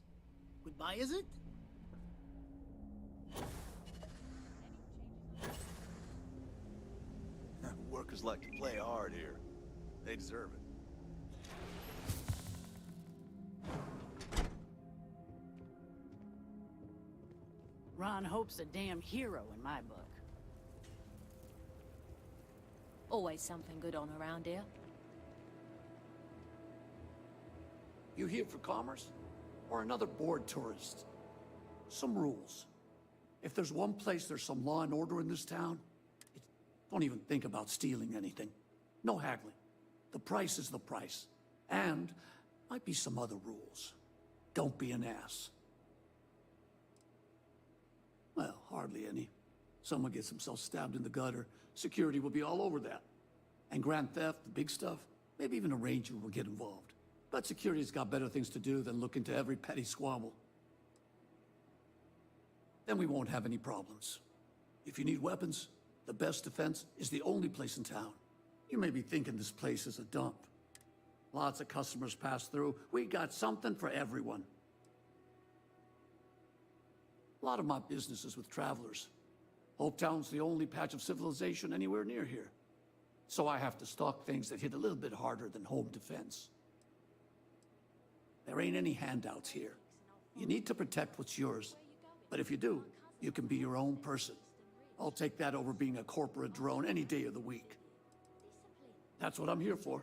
Goodbye, is it?
Workers like to play hard here. They deserve it.
Ron Hope's a damn hero in my book.
Always something good on around here.
You here for commerce? Or another bored tourist? Some rules. If there's one place there's some law and order in this town, don't even think about stealing anything. No haggling. The price is the price. And might be some other rules. Don't be an ass. Well, hardly any. Someone gets himself stabbed in the gutter, security will be all over that. And grand theft, the big stuff, maybe even a ranger will get involved. But security's got better things to do than look into every petty squabble. Then we won't have any problems. If you need weapons, the best defense is the only place in town. You may be thinking this place is a dump. Lots of customers pass through. We got something for everyone. A lot of my business is with travelers. Hopetown's the only patch of civilization anywhere near here. So I have to stock things that hit a little bit harder than home defense. There ain't any handouts here. You need to protect what's yours. But if you do, you can be your own person. I'll take that over being a corporate drone any day of the week. That's what I'm here for.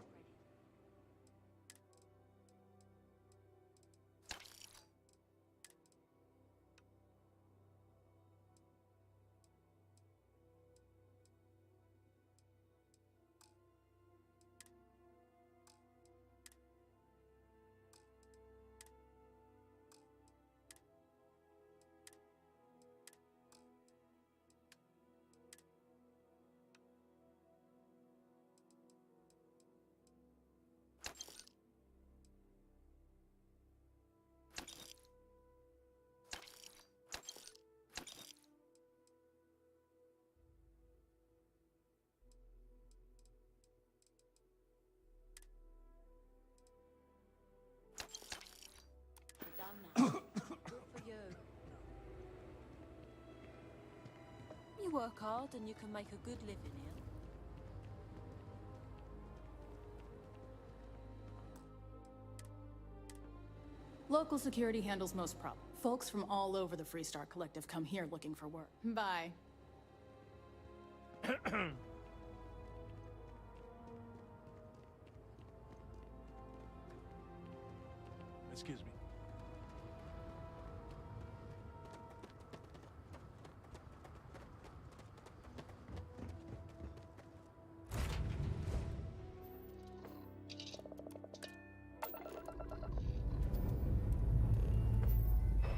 You work hard and you can make a good living here.
Local security handles most problems. Folks from all over the Freestar Collective come here looking for work. Bye.
Excuse me.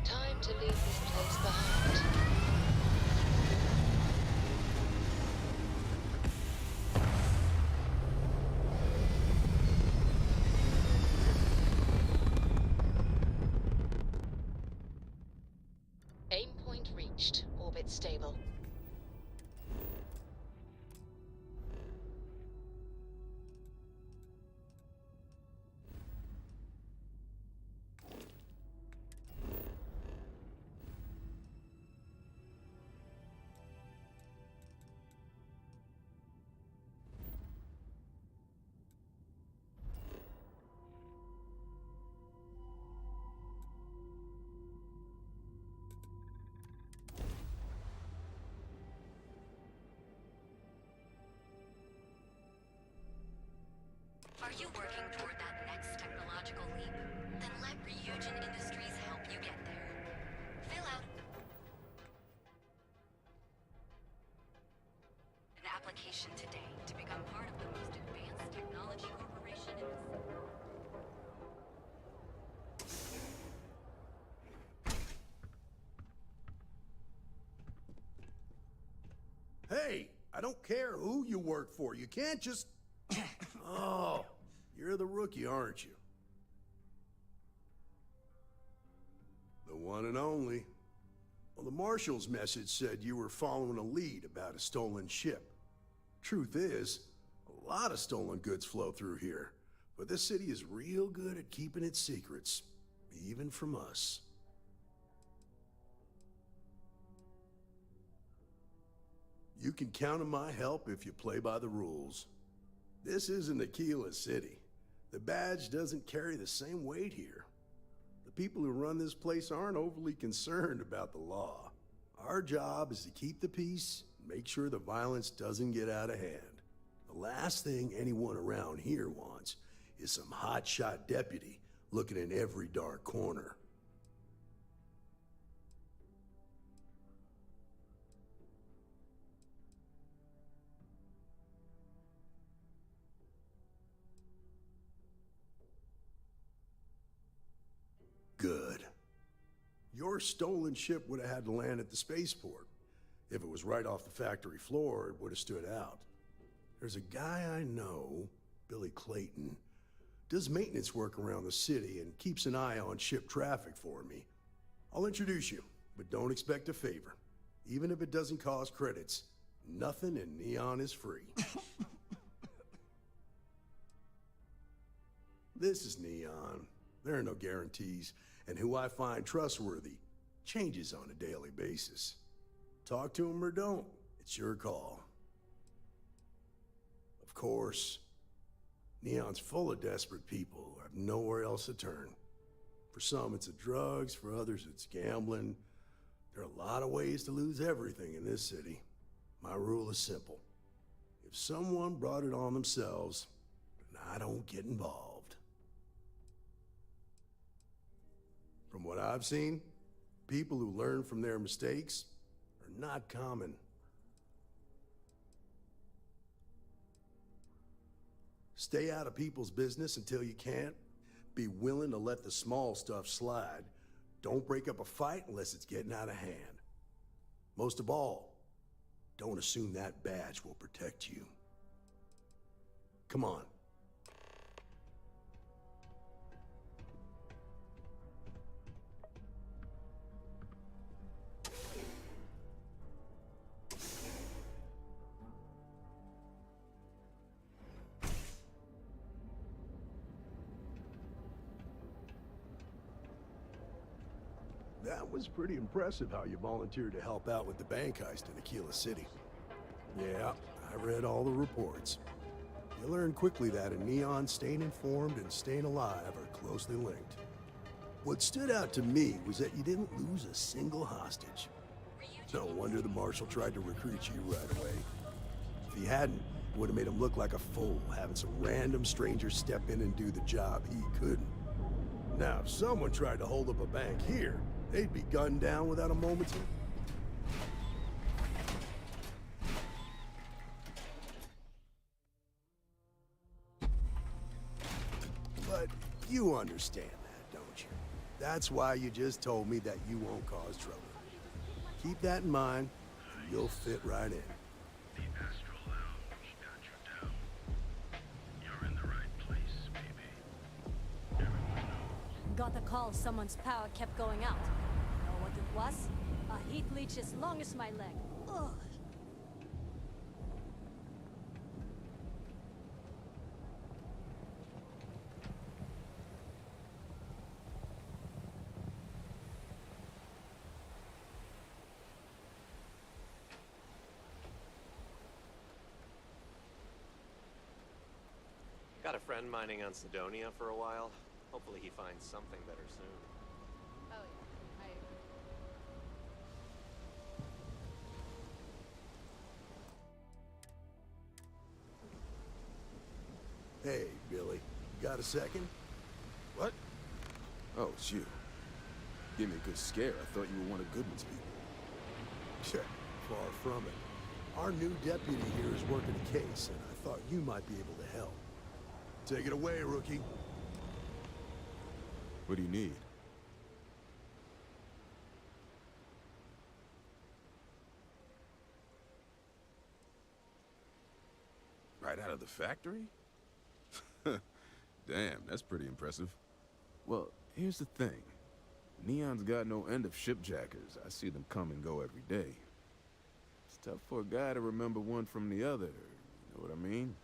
Time to leave this place behind. reached orbit stable.
Are you working toward that next technological leap? Then let Ryujin Industries help you get there. Fill out an application today to become part of the most advanced technology corporation in the city.
Hey, I don't care who you work for. You can't just... Oh, you're the rookie, aren't you? The one and only. Well, the Marshal's message said you were following a lead about a stolen ship. Truth is, a lot of stolen goods flow through here, but this city is real good at keeping its secrets, even from us. You can count on my help if you play by the rules. This isn't Aquila City. The badge doesn't carry the same weight here. The people who run this place aren't overly concerned about the law. Our job is to keep the peace and make sure the violence doesn't get out of hand. The last thing anyone around here wants is some hotshot deputy looking in every dark corner. Good. Your stolen ship would have had to land at the spaceport. If it was right off the factory floor, it would have stood out. There's a guy I know, Billy Clayton, does maintenance work around the city and keeps an eye on ship traffic for me. I'll introduce you, but don't expect a favor. Even if it doesn't cost credits, nothing in Neon is free. This is Neon. There are no guarantees, and who I find trustworthy changes on a daily basis. Talk to him or don't, it's your call. Of course, Neon's full of desperate people who have nowhere else to turn. For some, it's the drugs, for others, it's gambling. There are a lot of ways to lose everything in this city. My rule is simple. If someone brought it on themselves, then I don't get involved. From what I've seen, people who learn from their mistakes are not common. Stay out of people's business until you can't. Be willing to let the small stuff slide. Don't break up a fight unless it's getting out of hand. Most of all, don't assume that badge will protect you. Come on. That was pretty impressive how you volunteered to help out with the bank heist in Aquila City. Yeah, I read all the reports. You learn quickly that in Neon, staying informed and staying alive are closely linked. What stood out to me was that you didn't lose a single hostage. No wonder the Marshal tried to recruit you right away. If he hadn't, it would have made him look like a fool, having some random stranger step in and do the job he couldn't. Now, if someone tried to hold up a bank here, they'd be gunned down without a moment's... But you understand that, don't you? That's why you just told me that you won't cause trouble. Keep that in mind, and you'll fit right in.
Got the call someone's power kept going out. Know what it was? A heat leech as long as my leg. Ugh.
Got a friend mining on Sidonia for a while. Hopefully he finds something better soon.
Oh yeah, I agree.
Hey, Billy. Got a second?
What? Oh, it's you. Gave me a good scare. I thought you were one of Goodman's people.
Far from it. Our new deputy here is working a case, and I thought you might be able to help. Take it away, rookie.
What do you need? Right out of the factory? Damn, that's pretty impressive. Well, here's the thing. Neon's got no end of shipjackers. I see them come and go every day. It's tough for a guy to remember one from the other. You know what I mean?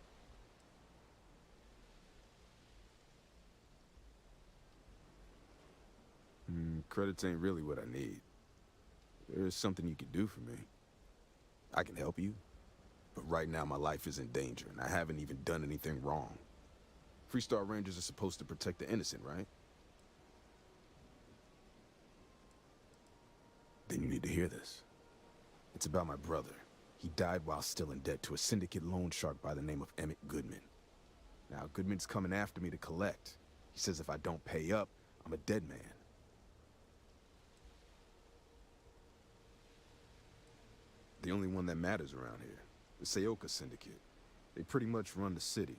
Credits ain't really what I need. There's something you can do for me. I can help you. But right now my life is in danger, and I haven't even done anything wrong. Freestar Rangers are supposed to protect the innocent, right? Then you need to hear this. It's about my brother. He died while still in debt to a syndicate loan shark by the name of Emmett Goodman. Now, Goodman's coming after me to collect. He says if I don't pay up, I'm a dead man. The only one that matters around here, the Seoka Syndicate. They pretty much run the city.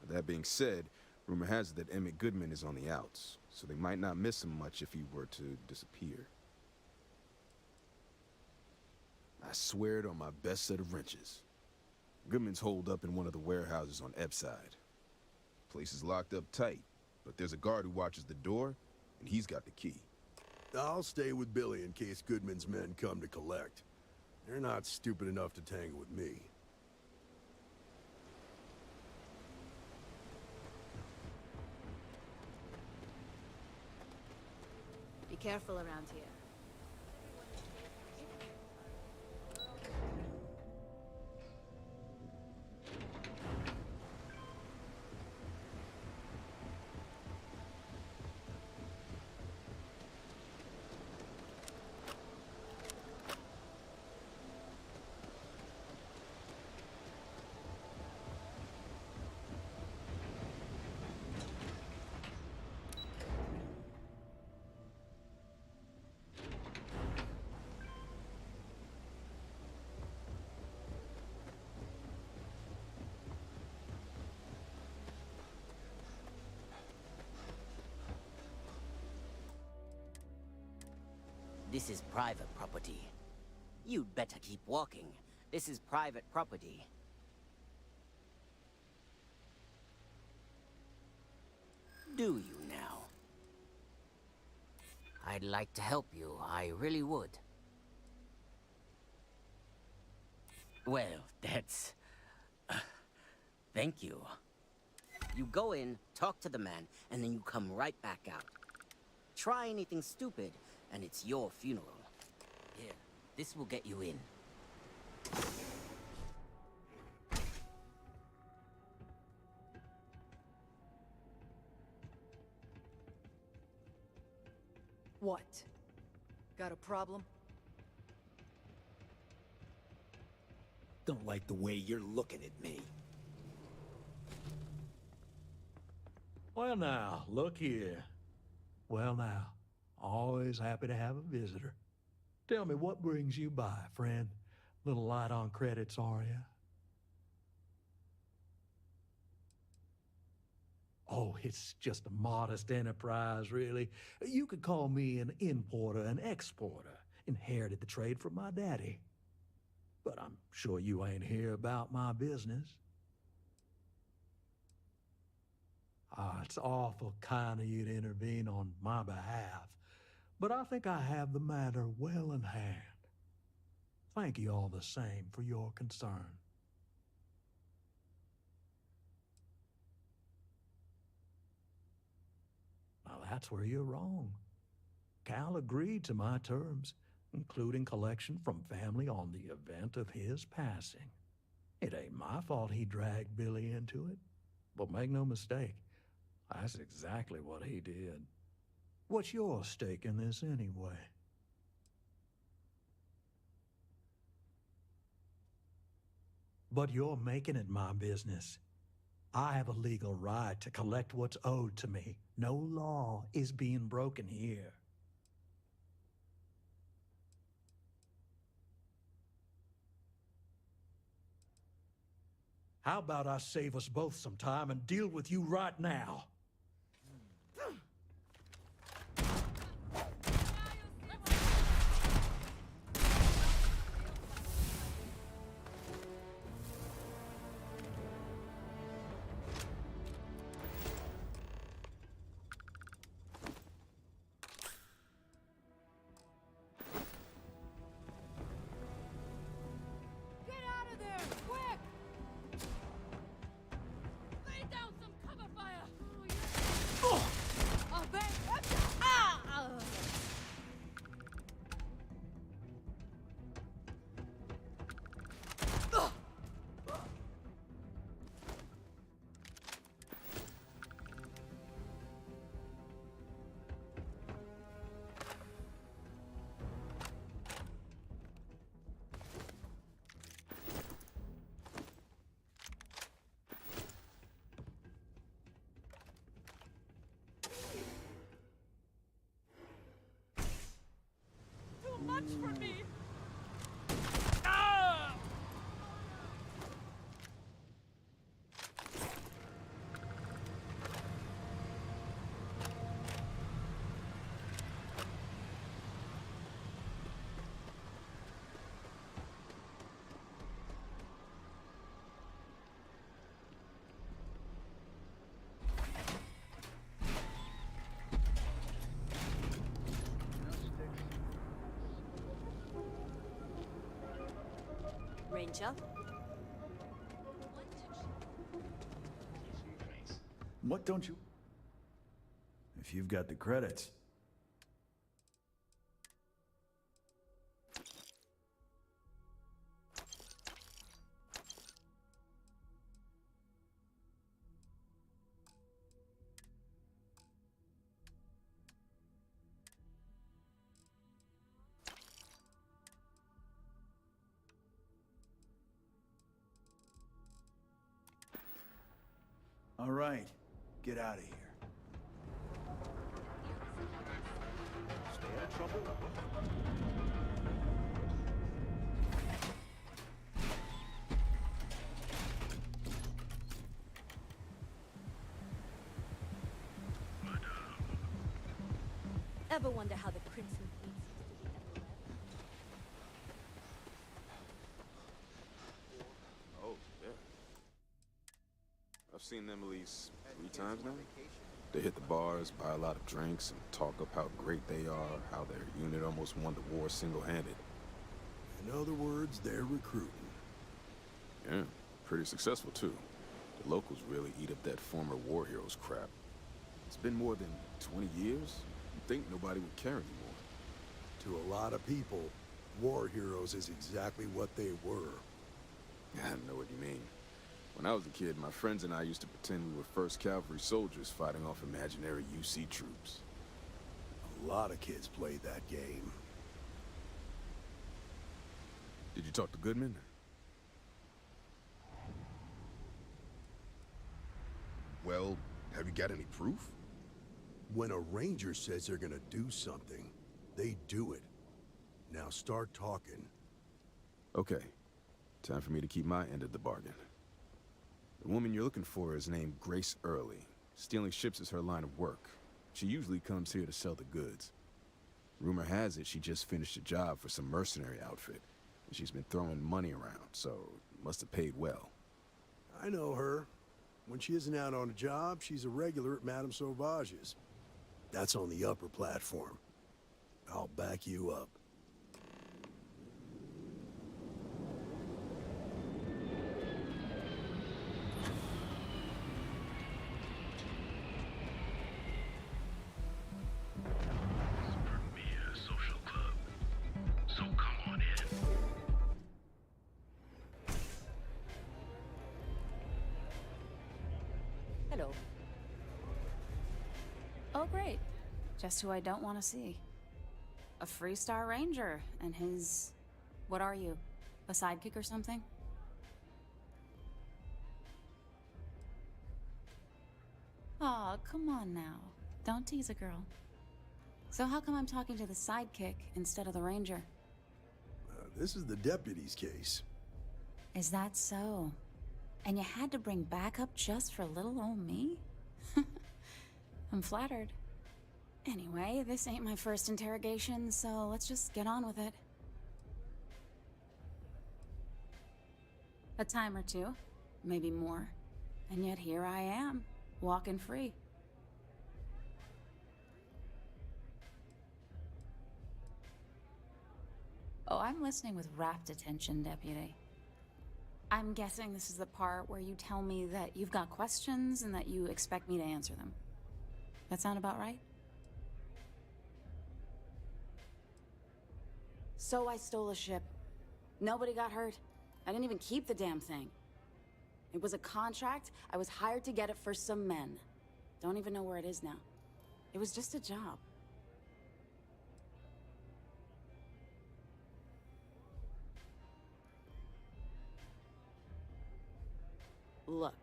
That being said, rumor has it that Emmett Goodman is on the outs, so they might not miss him much if he were to disappear. I swear it on my best set of wrenches. Goodman's holed up in one of the warehouses on Ebside. Place is locked up tight, but there's a guard who watches the door, and he's got the key.
I'll stay with Billy in case Goodman's men come to collect. They're not stupid enough to tangle with me.
Be careful around here.
This is private property. You'd better keep walking. This is private property. Do you now? I'd like to help you. I really would. Well, that's... thank you. You go in, talk to the man, and then you come right back out. Try anything stupid, and it's your funeral. Here, this will get you in.
What? Got a problem?
Don't like the way you're looking at me.
Well now, look here. Well now, always happy to have a visitor. Tell me, what brings you by, friend? Little light on credits, are you? Oh, it's just a modest enterprise, really. You could call me an importer and exporter. Inherited the trade from my daddy. But I'm sure you ain't here about my business. It's awful kind of you to intervene on my behalf. but I think I have the matter well in hand. Thank you all the same for your concern. Now that's where you're wrong. Cal agreed to my terms, including collection from family on the event of his passing. It ain't my fault he dragged Billy into it, but make no mistake, that's exactly what he did. What's your stake in this anyway? But you're making it my business. I have a legal right to collect what's owed to me. No law is being broken here. How about I save us both some time and deal with you right now?
Much for me.
Ranger?
What don't you? If you've got the credits. All right, get out of here.
Stay out of trouble?
Ever wonder how the Crimson Queen seems to be everywhere?
Oh, yeah. I've seen them at least 3 times now. They hit the bars, buy a lot of drinks, and talk up how great they are, how their unit almost won the war single-handed.
In other words, they're recruiting.
Yeah, pretty successful, too. The locals really eat up that former war heroes crap. It's been more than 20 years. You'd think nobody would care anymore.
To a lot of people, war heroes is exactly what they were.
I know what you mean. When I was a kid, my friends and I used to pretend we were 1st Cavalry soldiers fighting off imaginary UC troops.
A lot of kids played that game.
Did you talk to Goodman?
Well, have you got any proof?
When a ranger says they're gonna do something, they do it. Now start talking.
Okay. Time for me to keep my end of the bargain. The woman you're looking for is named Grace Early. Stealing ships is her line of work. She usually comes here to sell the goods. Rumor has it she just finished a job for some mercenary outfit, and she's been throwing money around, so must have paid well.
I know her. When she isn't out on a job, she's a regular at Madame Sauvage's. That's on the upper platform. I'll back you up.
Social club. So come on in.
Hello. Oh, great. Just who I don't want to see. A Freestar Ranger and his... What are you? A sidekick or something? Aw, come on now. Don't tease a girl. So how come I'm talking to the sidekick instead of the ranger?
This is the deputy's case.
Is that so? And you had to bring backup just for little old me? I'm flattered. Anyway, this ain't my first interrogation, so let's just get on with it. A time or two, maybe more. And yet here I am, walking free. Oh, I'm listening with rapt attention, Deputy. I'm guessing this is the part where you tell me that you've got questions and that you expect me to answer them. That sound about right? So I stole a ship. Nobody got hurt. I didn't even keep the damn thing. It was a contract. I was hired to get it for some men. Don't even know where it is now. It was just a job. Look,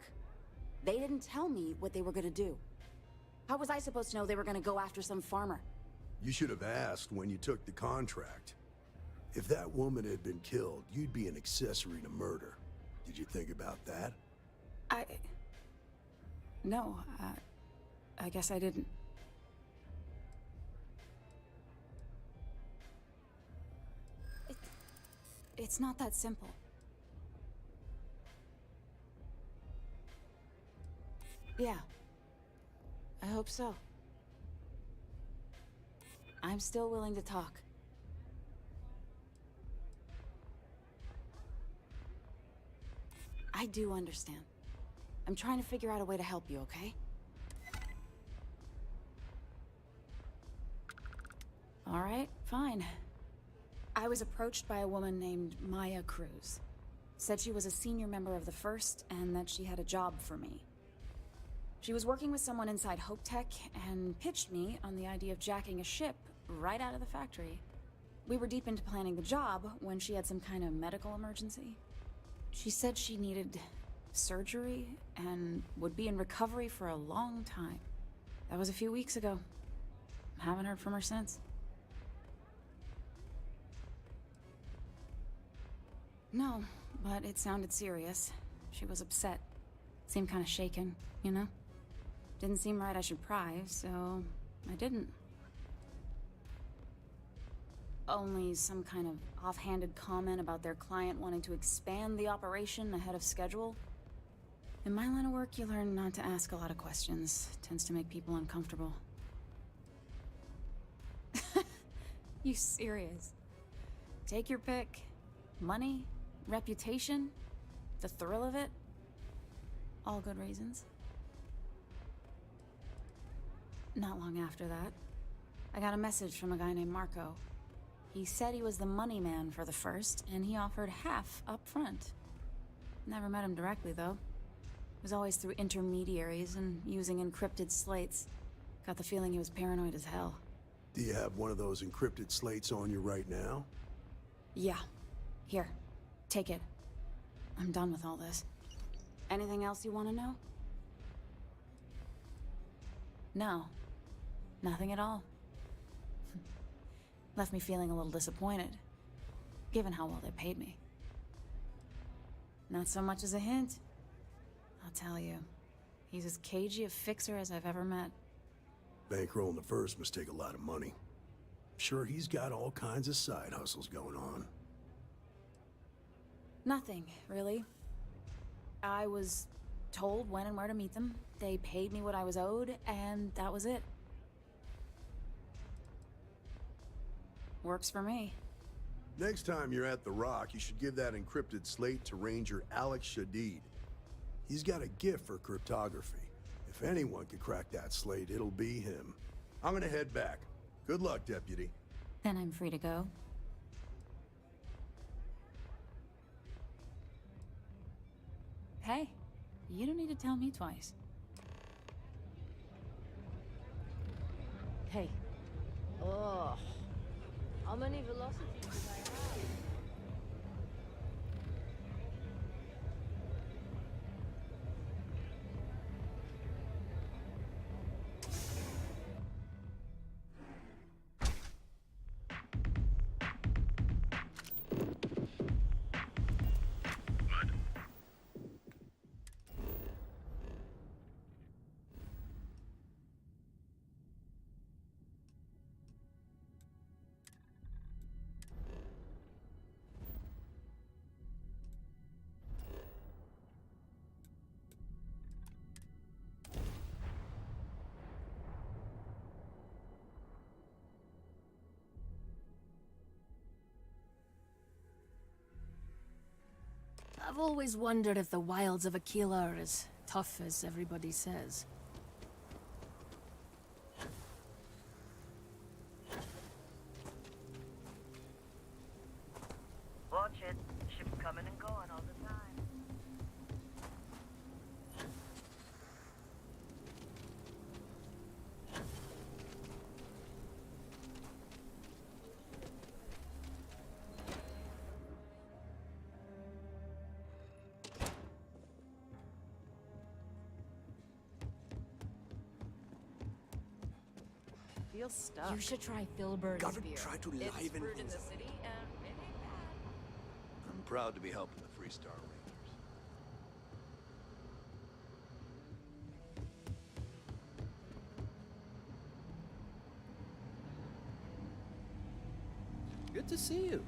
they didn't tell me what they were gonna do. How was I supposed to know they were gonna go after some farmer?
You should have asked when you took the contract. If that woman had been killed, you'd be an accessory to murder. Did you think about that?
No, I guess I didn't. It's not that simple. Yeah. I hope so. I'm still willing to talk. I do understand. I'm trying to figure out a way to help you, okay? All right, fine. I was approached by a woman named Maya Cruz. Said she was a senior member of the First and that she had a job for me. She was working with someone inside Hope Tech and pitched me on the idea of jacking a ship right out of the factory. We were deep into planning the job when she had some kind of medical emergency. She said she needed surgery and would be in recovery for a long time. That was a few weeks ago. Haven't heard from her since. No, but it sounded serious. She was upset. Seemed kind of shaken, you know? Didn't seem right I should pry, so I didn't. Only some kind of offhanded comment about their client wanting to expand the operation ahead of schedule. In my line of work, you learn not to ask a lot of questions. Tends to make people uncomfortable. You serious? Take your pick. Money, reputation, the thrill of it. All good reasons. Not long after that, I got a message from a guy named Marco. He said he was the money man for the First, and he offered half up front. Never met him directly, though. It was always through intermediaries and using encrypted slates. Got the feeling he was paranoid as hell.
Do you have one of those encrypted slates on you right now?
Yeah. Here. Take it. I'm done with all this. Anything else you want to know? No. Nothing at all. Left me feeling a little disappointed, given how well they paid me. Not so much as a hint. I'll tell you, he's as cagey a fixer as I've ever met.
Bankrolling the First must take a lot of money. Sure, he's got all kinds of side hustles going on.
Nothing, really. I was told when and where to meet them. They paid me what I was owed, and that was it. Works for me.
Next time you're at the Rock, you should give that encrypted slate to Ranger Alex Shadid. He's got a gift for cryptography. If anyone could crack that slate, it'll be him. I'm gonna head back. Good luck, Deputy.
Then I'm free to go. Hey, you don't need to tell me twice.
Hey. Oh. How many velocities did I have? I've always wondered if the wilds of Aquila are as tough as everybody says.
Watch it. Ships coming and going all the time.
Feels stuck.
You should try Filbert's
Gotta
beer.
try to
It's
liven
brewed in
things
the
up.
city, and it ain't bad.
I'm proud to be helping the Freestar Rangers.
Good to see you.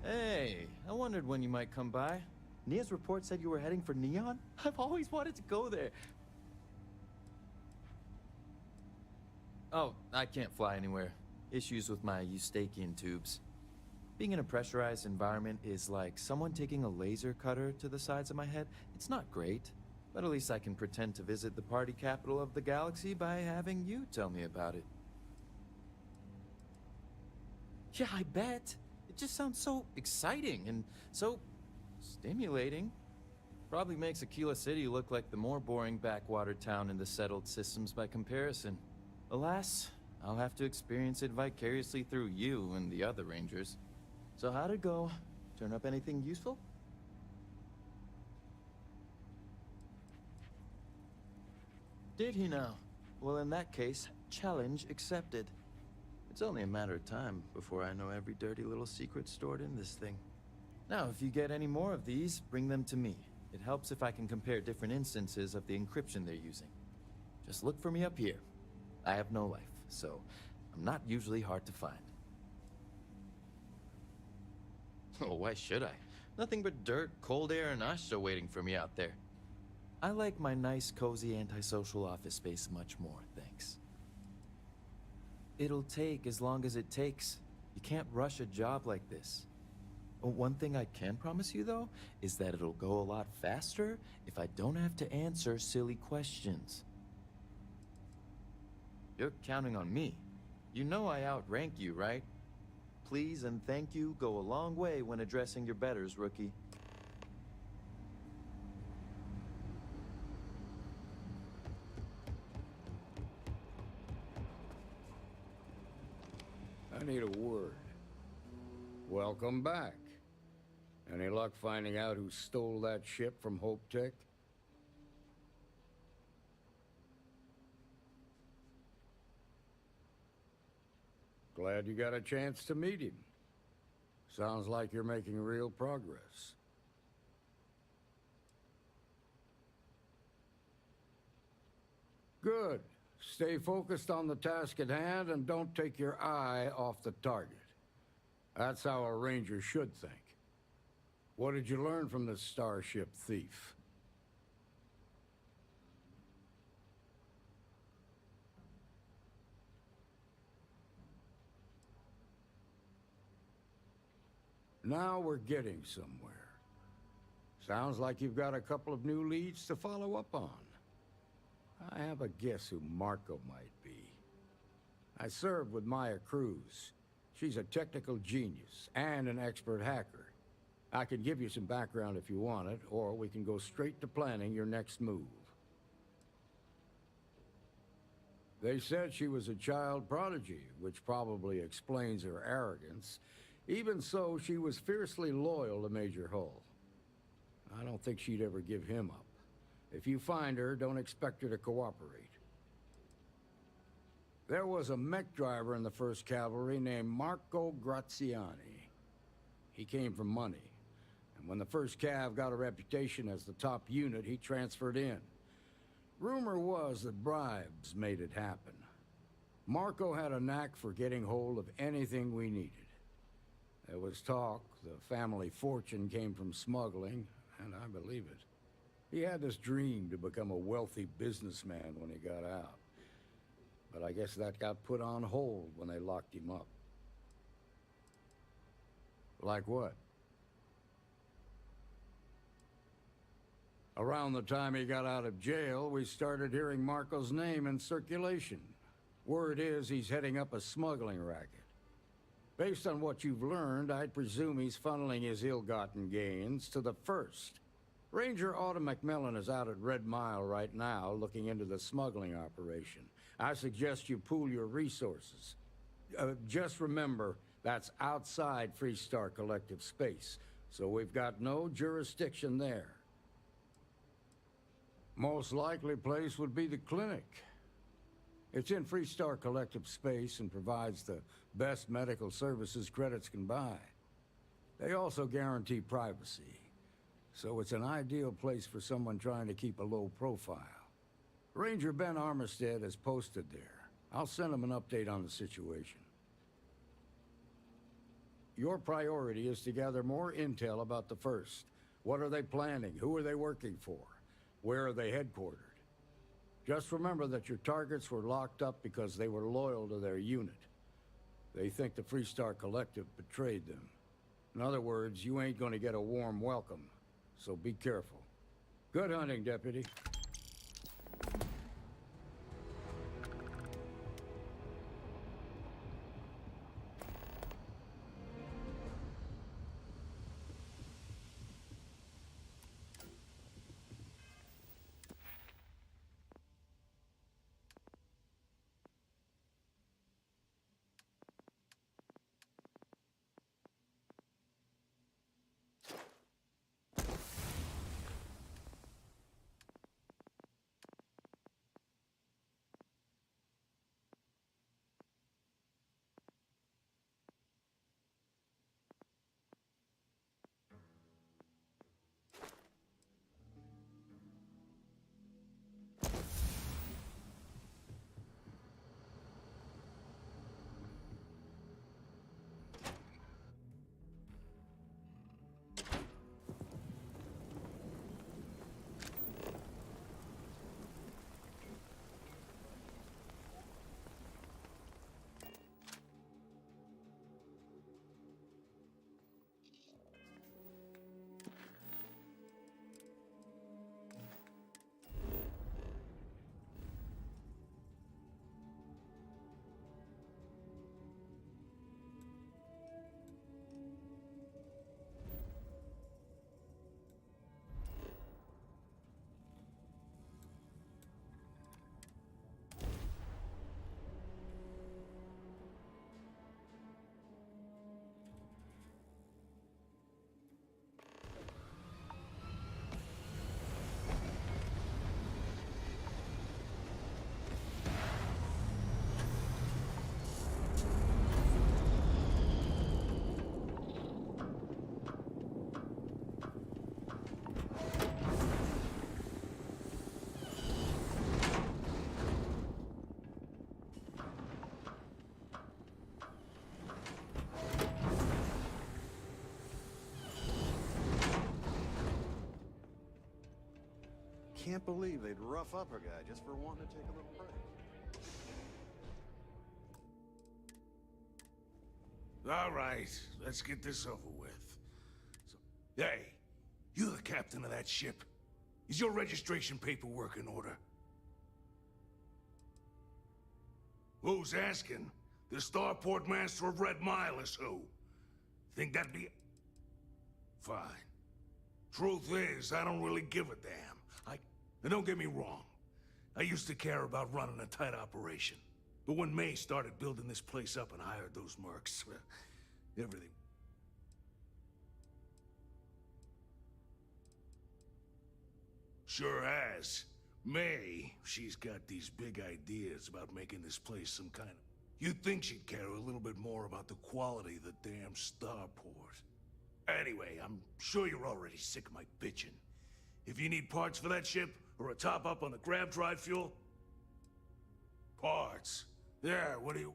Hey, I wondered when you might come by. Nia's report said you were heading for Neon? I've always wanted to go there. Oh, I can't fly anywhere. Issues with my Eustachian tubes. Being in a pressurized environment is like someone taking a laser cutter to the sides of my head. It's not great, but at least I can pretend to visit the party capital of the galaxy by having you tell me about it. Yeah, I bet. It just sounds so exciting and so stimulating. Probably makes Aquila City look like the more boring backwater town in the settled systems by comparison. Alas, I'll have to experience it vicariously through you and the other Rangers. So how'd it go? Turn up anything useful? Did he now? Well, in that case, challenge accepted. It's only a matter of time before I know every dirty little secret stored in this thing. Now, if you get any more of these, bring them to me. It helps if I can compare different instances of the encryption they're using. Just look for me up here. I have no life, so I'm not usually hard to find. Oh, why should I? Nothing but dirt, cold air, and Asha waiting for me out there. I like my nice, cozy, antisocial office space much more, thanks. It'll take as long as it takes. You can't rush a job like this. One thing I can promise you, though, is that it'll go a lot faster if I don't have to answer silly questions. You're counting on me. You know I outrank you, right? Please and thank you go a long way when addressing your betters, rookie.
I need a word. Welcome back. Any luck finding out who stole that ship from Hope Tech? Glad you got a chance to meet him. Sounds like you're making real progress. Good. Stay focused on the task at hand and don't take your eye off the target. That's how a ranger should think. What did you learn from this starship thief? Now we're getting somewhere. Sounds like you've got a couple of new leads to follow up on. I have a guess who Marco might be. I served with Maya Cruz. She's a technical genius and an expert hacker. I can give you some background if you want it, or we can go straight to planning your next move. They said she was a child prodigy, which probably explains her arrogance. Even so, she was fiercely loyal to Major Hull. I don't think she'd ever give him up. If you find her, don't expect her to cooperate. There was a mech driver in the 1st Cavalry named Marco Graziani. He came from money, and when the 1st Cav got a reputation as the top unit, he transferred in. Rumor was that bribes made it happen. Marco had a knack for getting hold of anything we needed. There was talk the family fortune came from smuggling, and I believe it. He had this dream to become a wealthy businessman when he got out. But I guess that got put on hold when they locked him up. Like what? Around the time he got out of jail, we started hearing Marco's name in circulation. Word is he's heading up a smuggling racket. Based on what you've learned, I'd presume he's funneling his ill-gotten gains to the 1st. Ranger Autumn McMillan is out at Red Mile right now, looking into the smuggling operation. I suggest you pool your resources. Just remember, that's outside Freestar Collective space, so we've got no jurisdiction there. Most likely place would be the clinic. It's in Freestar Collective space and provides the best medical services credits can buy. They also guarantee privacy, so it's an ideal place for someone trying to keep a low profile. Ranger Ben Armistead is posted there. I'll send him an update on the situation. Your priority is to gather more intel about the 1st. What are they planning? Who are they working for? Where are they headquartered? Just remember that your targets were locked up because they were loyal to their unit. They think the Freestar Collective betrayed them. In other words, you ain't gonna get a warm welcome, so be careful. Good hunting, Deputy.
can't believe they'd rough up a guy just for wanting to take a little break.
All right, let's get this over with. Hey, you the captain of that ship? Is your registration paperwork in order? Who's asking? The Starport Master of Red Mile is who? Think that'd be... Fine. Truth is, I don't really give a damn. And don't get me wrong. I used to care about running a tight operation. But when May started building this place up and hired those mercs, everything... Sure has. May, she's got these big ideas about making this place some kind of... You'd think she'd care a little bit more about the quality of the damn Starport. Anyway, I'm sure you're already sick of my bitching. If you need parts for that ship, or a top-up on the grav drive fuel... Parts. Yeah, what do you...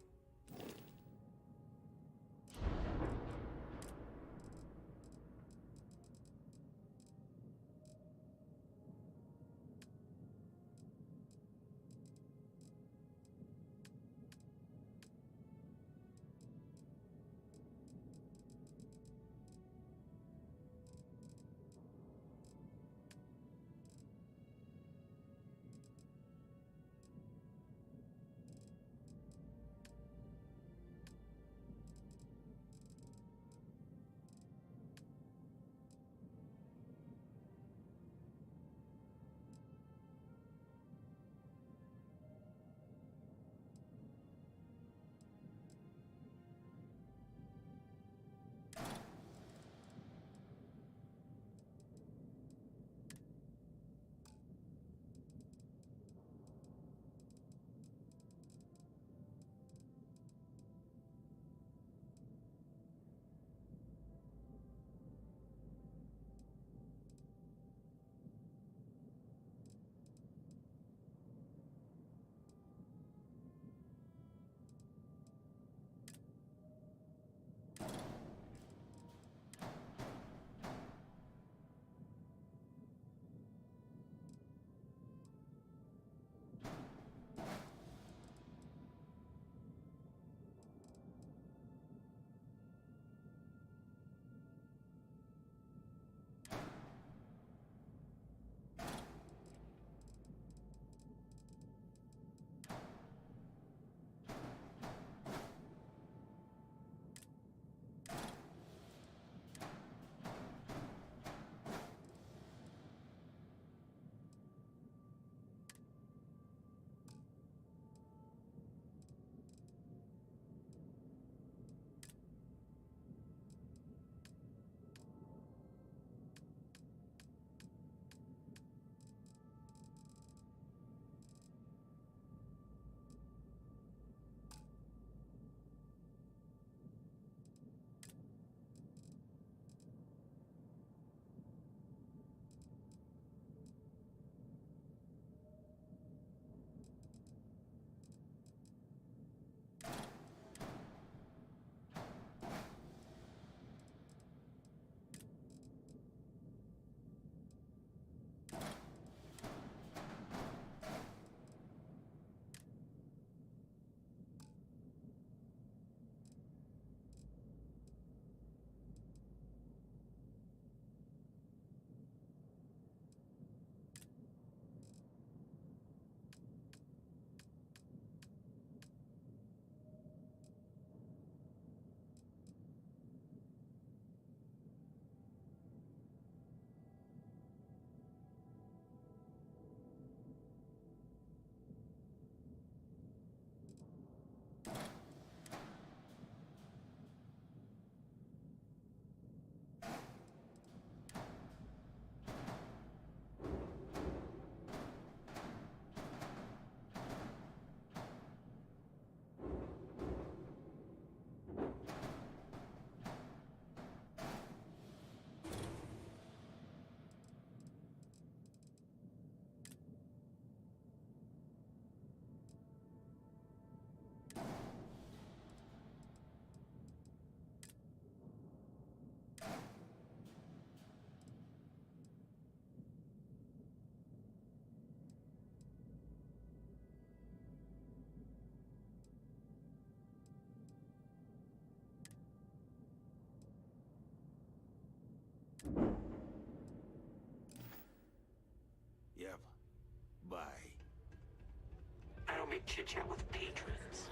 chit-chat with patrons.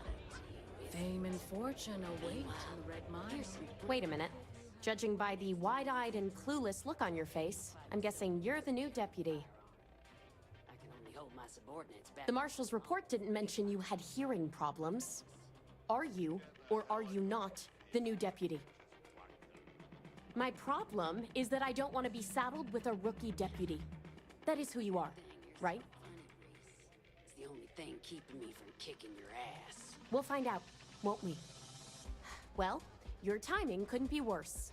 Fame and fortune await in the Red Mile.
Wait a minute. Judging by the wide-eyed and clueless look on your face, I'm guessing you're the new deputy.
I can only hold my subordinates back.
The Marshal's report didn't mention you had hearing problems. Are you, or are you not, the new deputy? My problem is that I don't want to be saddled with a rookie deputy. That is who you are, right?
It's the only thing keeping me from kicking your ass.
We'll find out, won't we? Well, your timing couldn't be worse.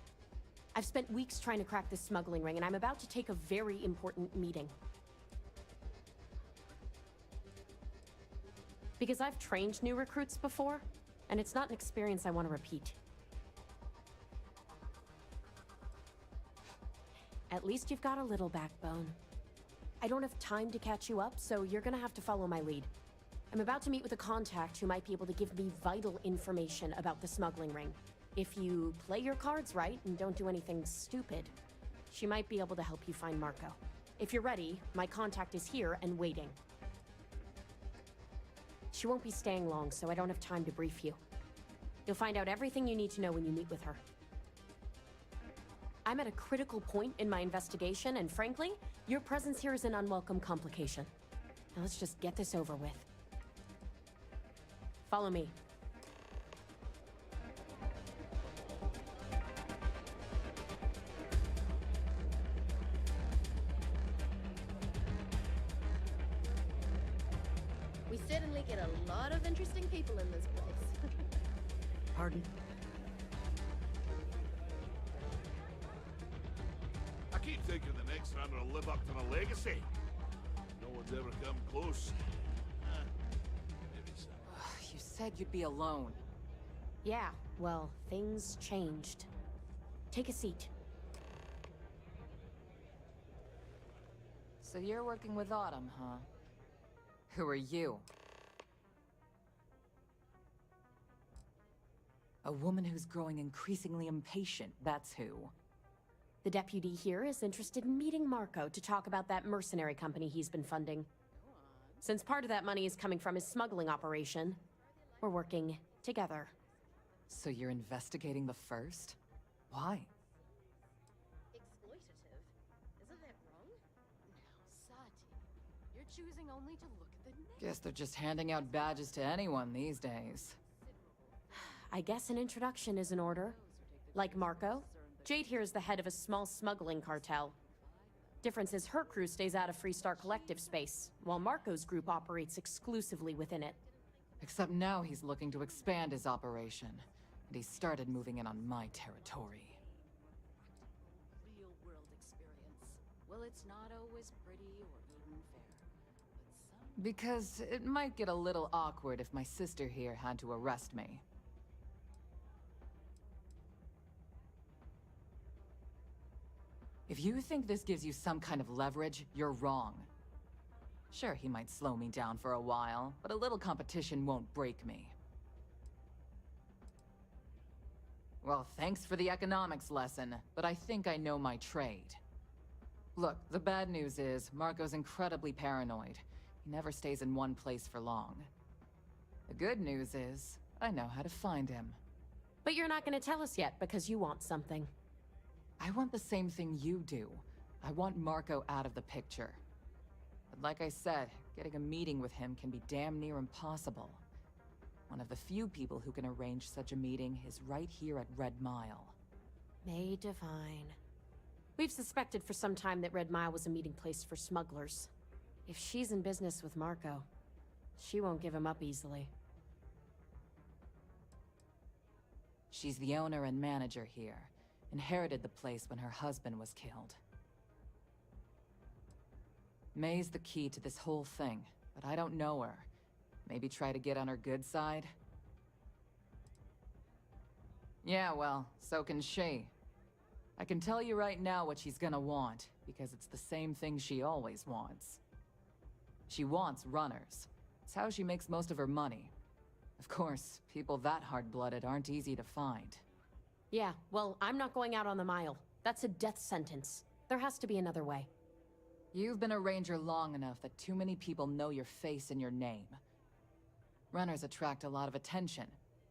I've spent weeks trying to crack this smuggling ring, and I'm about to take a very important meeting. Because I've trained new recruits before, and it's not an experience I want to repeat. At least you've got a little backbone. I don't have time to catch you up, so you're gonna have to follow my lead. I'm about to meet with a contact who might be able to give me vital information about the smuggling ring. If you play your cards right and don't do anything stupid, she might be able to help you find Marco. If you're ready, my contact is here and waiting. She won't be staying long, so I don't have time to brief you. You'll find out everything you need to know when you meet with her. I'm at a critical point in my investigation, and frankly, your presence here is an unwelcome complication. Now let's just get this over with. Follow me.
We certainly get a lot of interesting people in this place.
Pardon?
I keep thinking the next round will live up to the legacy. No one's ever come close. Maybe so.
You said you'd be alone.
Yeah, well, things changed. Take a seat.
So you're working with Autumn, huh? Who are you? A woman who's growing increasingly impatient, that's who.
The deputy here is interested in meeting Marco to talk about that mercenary company he's been funding. Since part of that money is coming from his smuggling operation, we're working together.
So you're investigating the first? Why?
Exploitative? Isn't that wrong? Now, Sati, you're choosing only to look at the negative.
Guess they're just handing out badges to anyone these days.
I guess an introduction is in order. Like Marco, Jade here is the head of a small smuggling cartel. Difference is her crew stays out of Freestar Collective space, while Marco's group operates exclusively within it.
Except now he's looking to expand his operation, and he started moving in on my territory.
Real world experience. Well, it's not always pretty or even fair. But some...
Because it might get a little awkward if my sister here had to arrest me. If you think this gives you some kind of leverage, you're wrong. Sure, he might slow me down for a while, but a little competition won't break me. Well, thanks for the economics lesson, but I think I know my trade. Look, the bad news is, Marco's incredibly paranoid. He never stays in one place for long. The good news is, I know how to find him.
But you're not going to tell us yet because you want something.
I want the same thing you do. I want Marco out of the picture. But like I said, getting a meeting with him can be damn near impossible. One of the few people who can arrange such a meeting is right here at Red Mile.
May Divine. We've suspected for some time that Red Mile was a meeting place for smugglers. If she's in business with Marco, she won't give him up easily.
She's the owner and manager here. Inherited the place when her husband was killed. May's the key to this whole thing, but I don't know her. Maybe try to get on her good side? Yeah, well, so can she. I can tell you right now what she's gonna want, because it's the same thing she always wants. She wants runners. It's how she makes most of her money. Of course, people that hard-blooded aren't easy to find.
Yeah, well, I'm not going out on the mile. That's a death sentence. There has to be another way.
You've been a ranger long enough that too many people know your face and your name. Runners attract a lot of attention.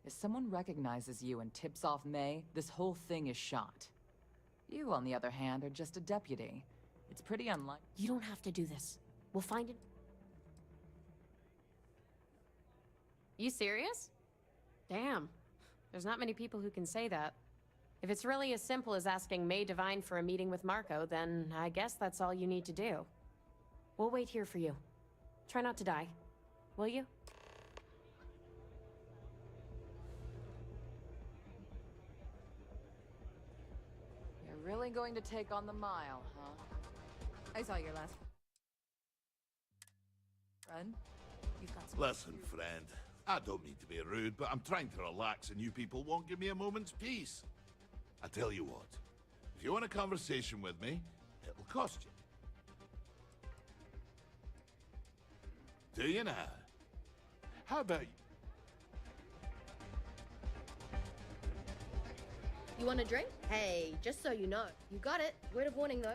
If someone recognizes you and tips off May, this whole thing is shot. You, on the other hand, are just a deputy. It's pretty unlikely.
You don't have to do this. We'll find it. You serious? Damn. There's not many people who can say that. If it's really as simple as asking May Devine for a meeting with Marco, then I guess that's all you need to do. We'll wait here for you. Try not to die. Will you?
You're really going to take on the mile, huh?
I saw your last.
Friend? You've got some.
Listen, friend. I don't mean to be rude, but I'm trying to relax and you people won't give me a moment's peace. I tell you what, if you want a conversation with me, it'll cost you. Do you now? How about you?
You want a drink? Hey, just so you know. You got it. Word of warning, though.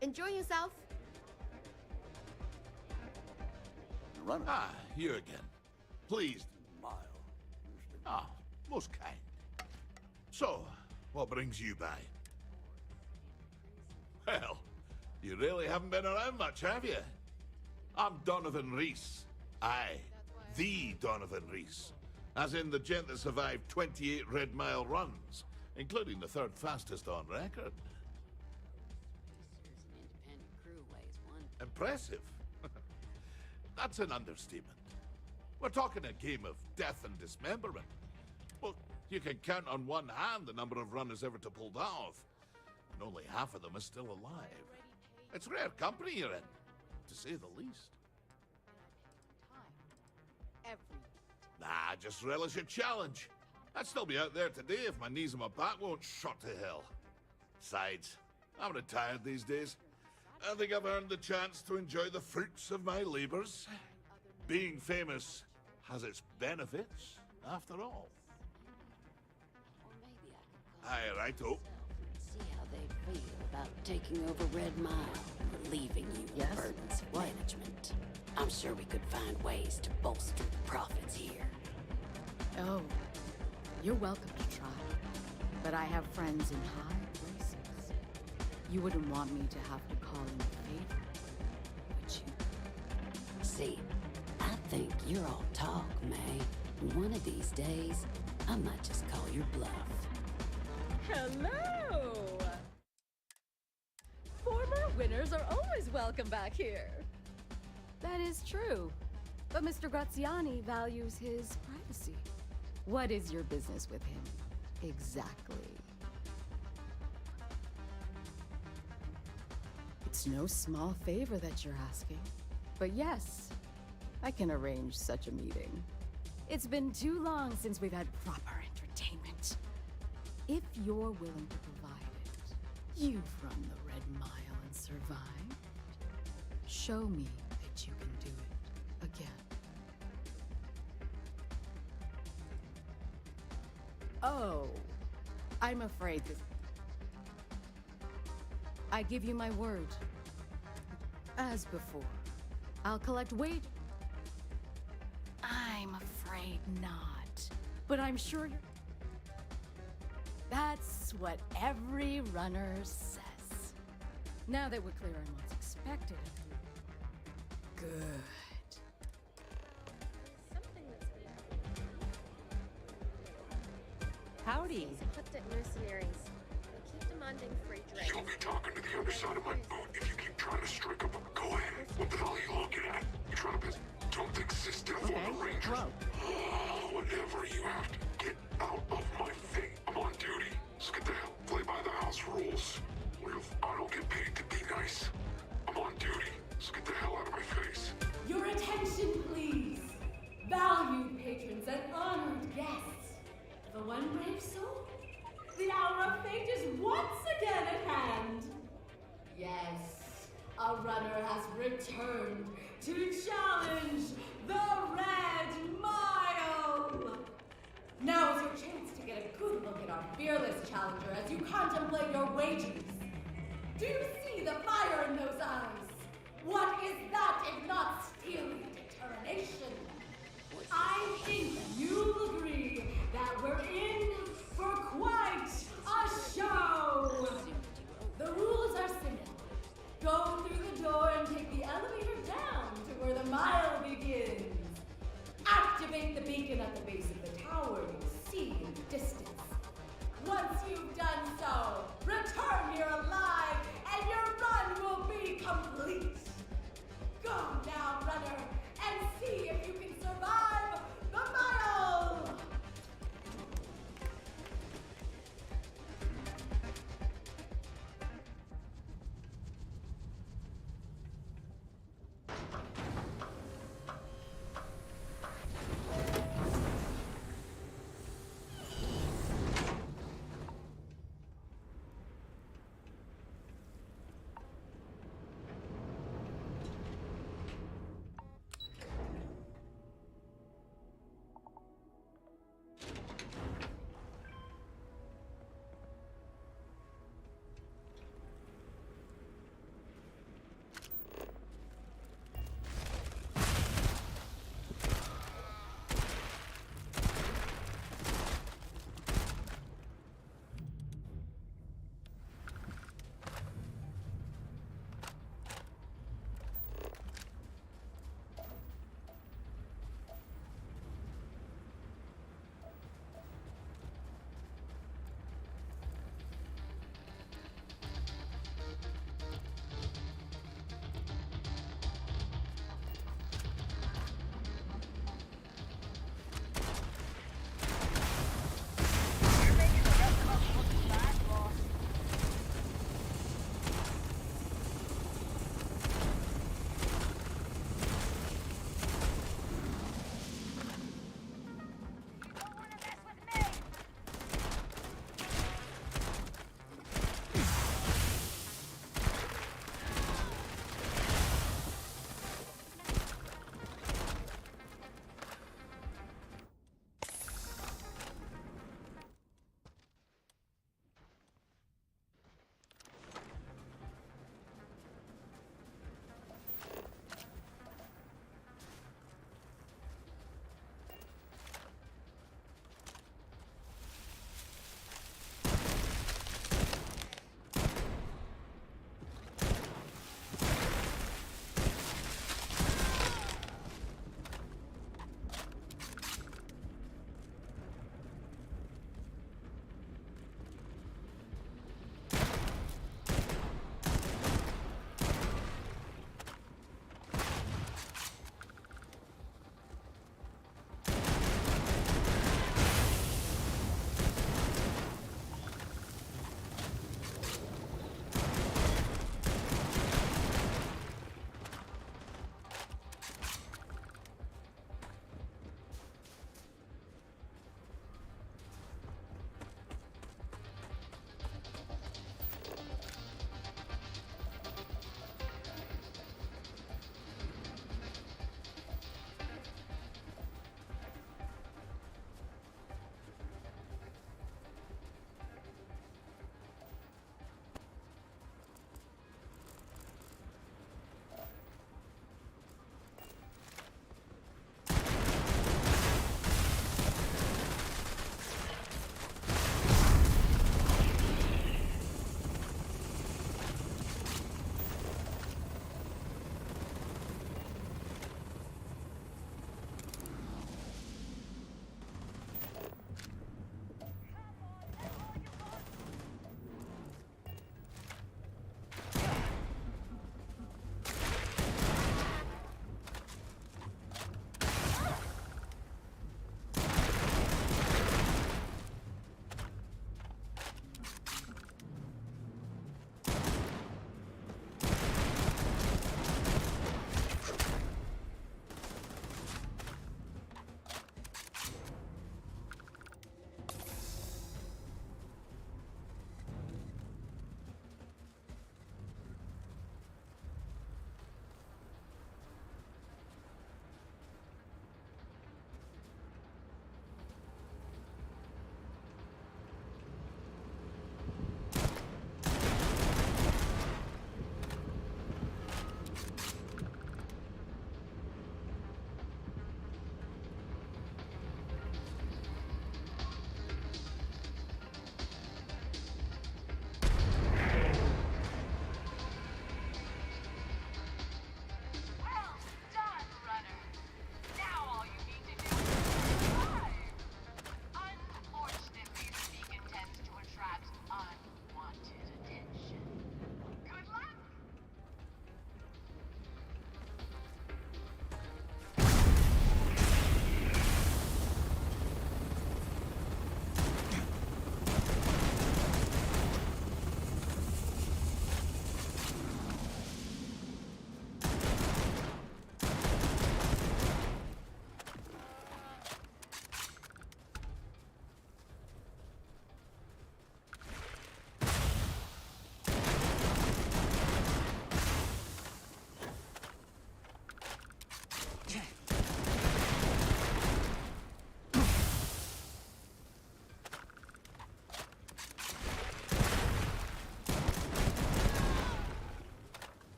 Enjoy yourself.
Runner. Ah, you again. Pleased. Ah, most kind. So, what brings you by? Well, you really haven't been around much, have you? I'm Donovan Reese. Aye, the Donovan Reese. As in the gent that survived 28 Red Mile runs, including the third fastest on record. Impressive. That's an understatement. We're talking a game of death and dismemberment. Well, you can count on one hand the number of runners ever to pull that off. And only half of them are still alive. It's rare company you're in, to say the least. Nah, just relish a challenge. I'd still be out there today if my knees and my back won't shot to hell. Besides, I'm retired these days. I think I've earned the chance to enjoy the fruits of my labors. Being famous has its benefits, after all. Aye, righto.
See how they feel about taking over Red Mile and relieving you of burdens of management. I'm sure we could find ways to bolster the profits here.
Oh, you're welcome to try. But I have friends in high places. You wouldn't want me to have to call in favor, would you?
See, I think you're all talk, May. And one of these days, I might just call your bluff.
Hello! Former winners are always welcome back here.
That is true. But Mr. Graziani values his privacy. What is your business with him? Exactly. It's no small favor that you're asking. But yes, I can arrange such a meeting. It's been too long since we've had proper entertainment. If you're willing to provide it, you've run the Red Mile and survived. Show me that you can do it again. Oh, I'm afraid this... I give you my word. As before, I'll collect weight. I'm afraid not. But I'm sure you're... That's what every runner says. Now that we're clear on what's expected of you. Good.
Something that's
Howdy.
These hooked at mercenaries. They keep demanding free drinks.
You'll be talking to the other side of my boat if you keep trying to strike up. Go ahead. What the hell are you looking at? You trying to don't exist for the Rangers. Whatever you have to get out of my face. I'm on duty. Let's get the hell play by the house rules. I don't get paid to be nice. I'm on duty. Let's get the hell out of my face.
Your attention, please. Valued patrons and honored guests. The one brave soul? The hour of fate is once again at hand. Yes, a runner has returned to challenge the Red Mile. Now is your chance to get a challenger, as you contemplate your wagers. Do you see the fire in those eyes? What is that if not steely determination? I think you'll agree that we're in for quite a show. The rules are simple. Go through the door and take the elevator down to where the mile begins. Activate the beacon at the base of the tower you see in the distance. Once you've done so, return here alive and your run will be complete. Go now, runner, and see if you can survive the mile!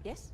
Yes?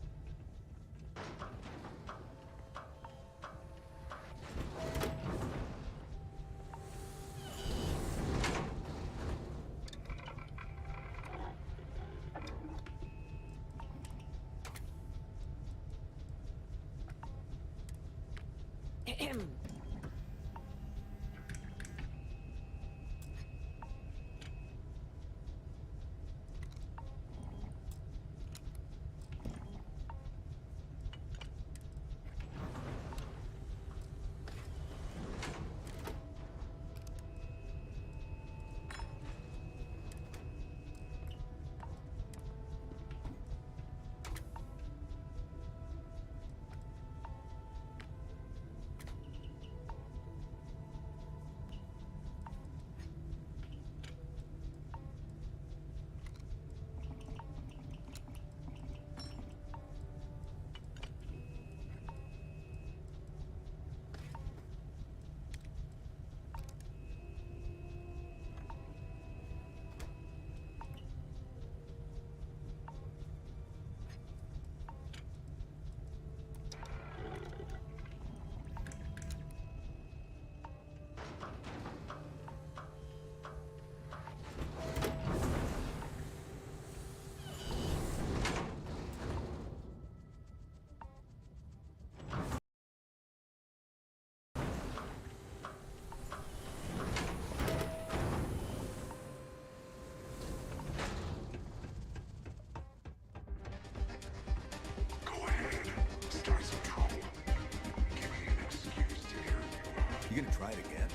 You gonna try it again?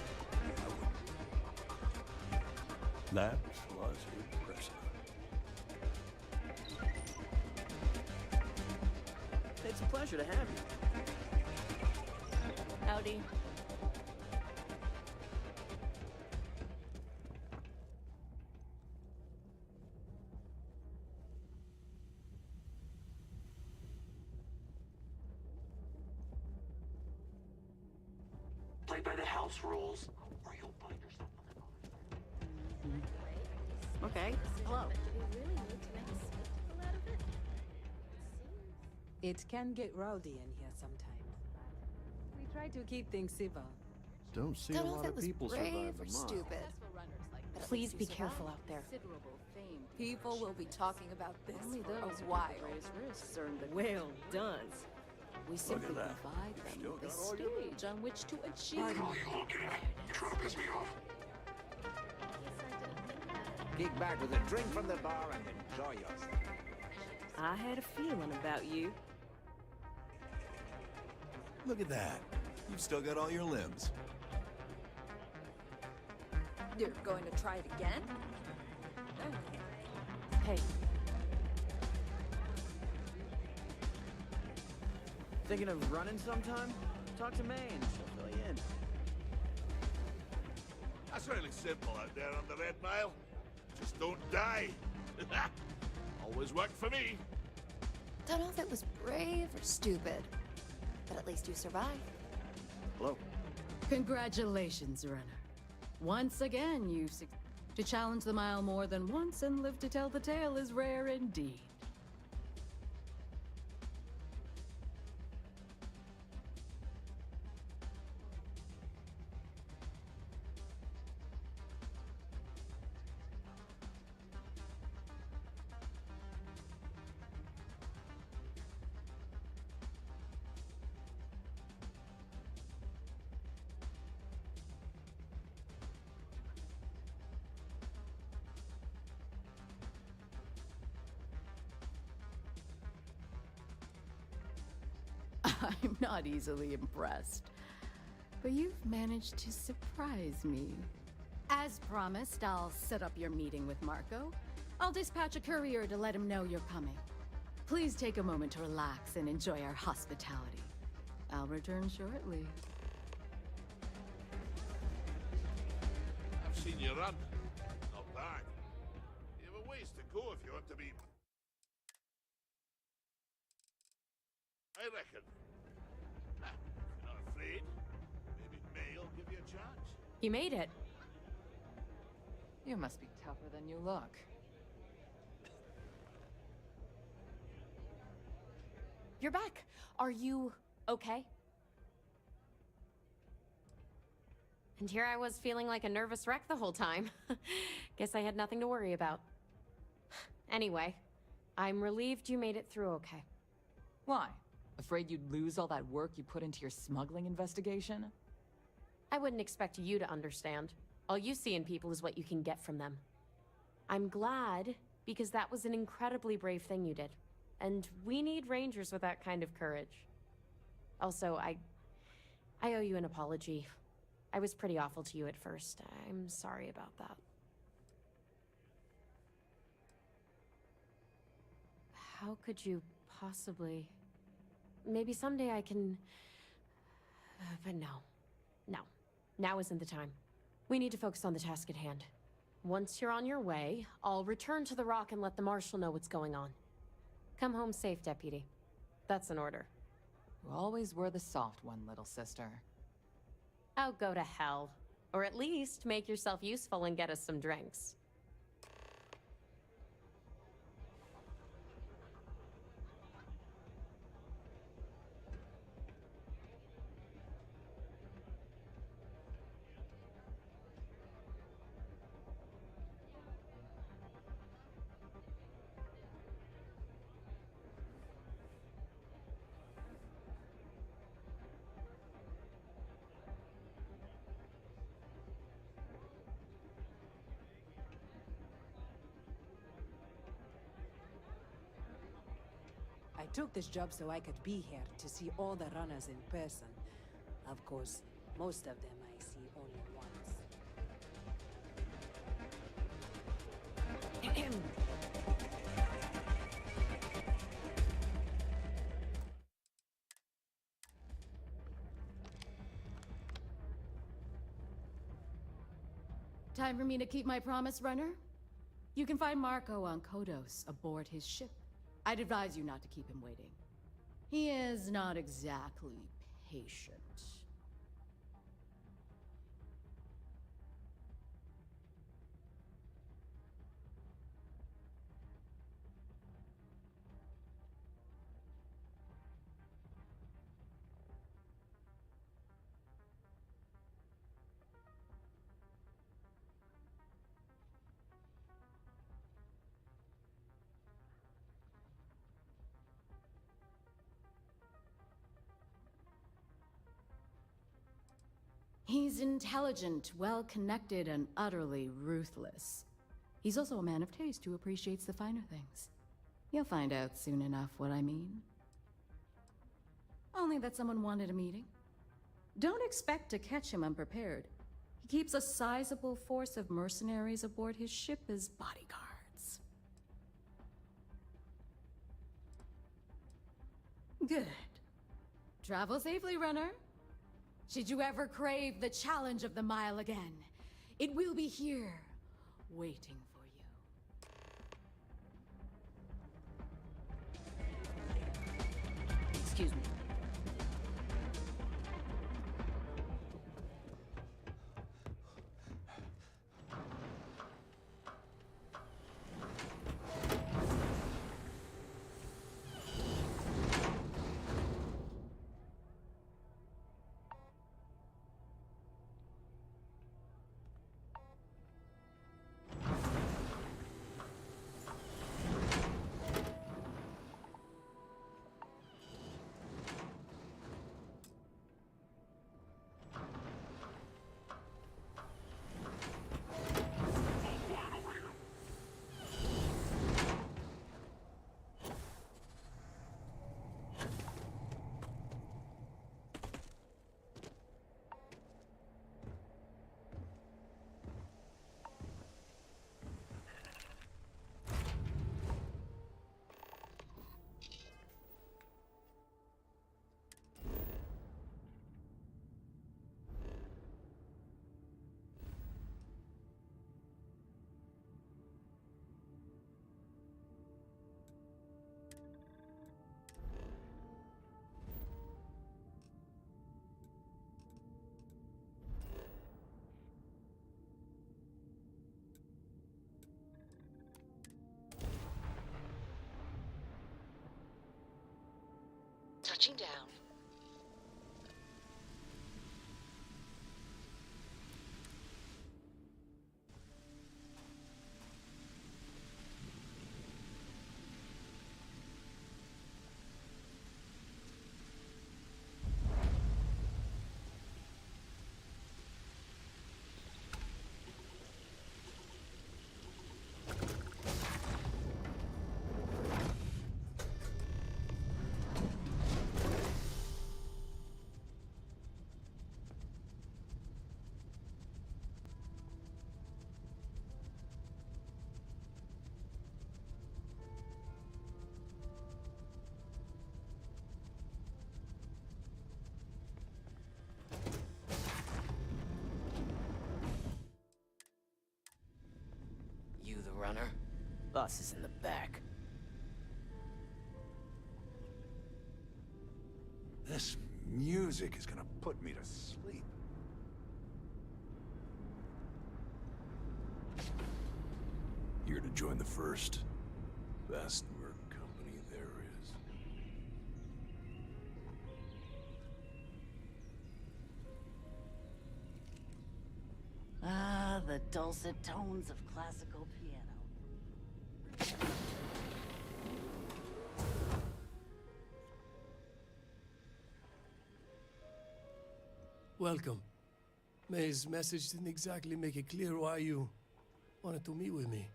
That was impressive.
It's a pleasure to have you. Howdy.
Play by the house rules, or you'll find yourself on the
Okay, hello.
It can get rowdy in here sometimes. We try to keep things civil.
Don't see
Don't
a
know
lot
if
of
it was
people
brave
survive
or
the mile.
stupid. But at
Please
least
be
you
careful
survived.
out there.
Considerable fame. People will be talking about this for a while. Risks earn the
Well done.
We simply
that.
provide them
Still
with a
got all your
stage on which to achieve.
Look at all you looking at. You're trying to piss me off.
Kick back with a drink from the bar and enjoy yourself.
I had a feeling about you.
Look at that. You've still got all your limbs.
You're going to try it again?
Hey. Thinking of running sometime? Talk to May and she'll fill you in.
That's really simple out there on the Red Mile. Just don't die. Always worked for me.
Don't know if it was brave or stupid, but at least you survived.
Hello.
Congratulations, runner. Once again, you've to challenge the mile more than once and live to tell the tale is rare indeed. I'm not easily impressed. But you've managed to surprise me. As promised, I'll set up your meeting with Marco. I'll dispatch a courier to let him know you're coming. Please take a moment to relax and enjoy our hospitality. I'll return shortly.
I've seen you run. Not bad. You have a ways to go if you want to be... I reckon. If you're not afraid, maybe May will give you a chance.
You made it.
You must be tougher than you look.
you're back. Are you okay? And here I was feeling like a nervous wreck the whole time. Guess I had nothing to worry about. Anyway, I'm relieved you made it through okay.
Why? Afraid you'd lose all that work you put into your smuggling investigation?
I wouldn't expect you to understand. All you see in people is what you can get from them. I'm glad, because that was an incredibly brave thing you did. And we need rangers with that kind of courage. Also, I owe you an apology. I was pretty awful to you at first. I'm sorry about that. How could you possibly... Maybe someday I can... But no. No. Now isn't the time. We need to focus on the task at hand. Once you're on your way, I'll return to the Rock and let the Marshal know what's going on. Come home safe, Deputy. That's an order.
You always were the soft one, little sister.
Oh, go to hell. Or at least make yourself useful and get us some drinks.
I took this job so I could be here to see all the runners in person. Of course, most of them I see only once.
Time for me to keep my promise, runner? You can find Marco on Kodos aboard his ship. I'd advise you not to keep him waiting. He is not exactly patient. He's intelligent, well-connected, and utterly ruthless. He's also a man of taste who appreciates the finer things. You'll find out soon enough what I mean. Only that someone wanted a meeting. Don't expect to catch him unprepared. He keeps a sizable force of mercenaries aboard his ship as bodyguards. Good. Travel safely, runner. Should you ever crave the challenge of the mile again, it will be here, waiting for you.
Excuse me.
Touching down.
You the runner? Boss is in the back.
This music is gonna put me to sleep. Here to join the first. Best work company there is.
Ah, the dulcet tones of classical piano.
Welcome. May's message didn't exactly make it clear why you wanted to meet with me.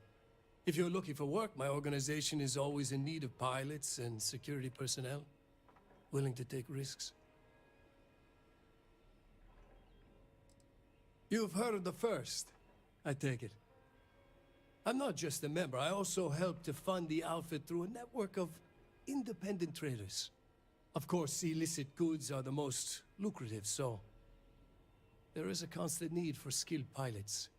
If you're looking for work, my organization is always in need of pilots and security personnel, willing to take risks. You've heard of the First, I take it. I'm not just a member, I also help to fund the outfit through a network of independent traders. Of course, illicit goods are the most lucrative, so there is a constant need for skilled pilots.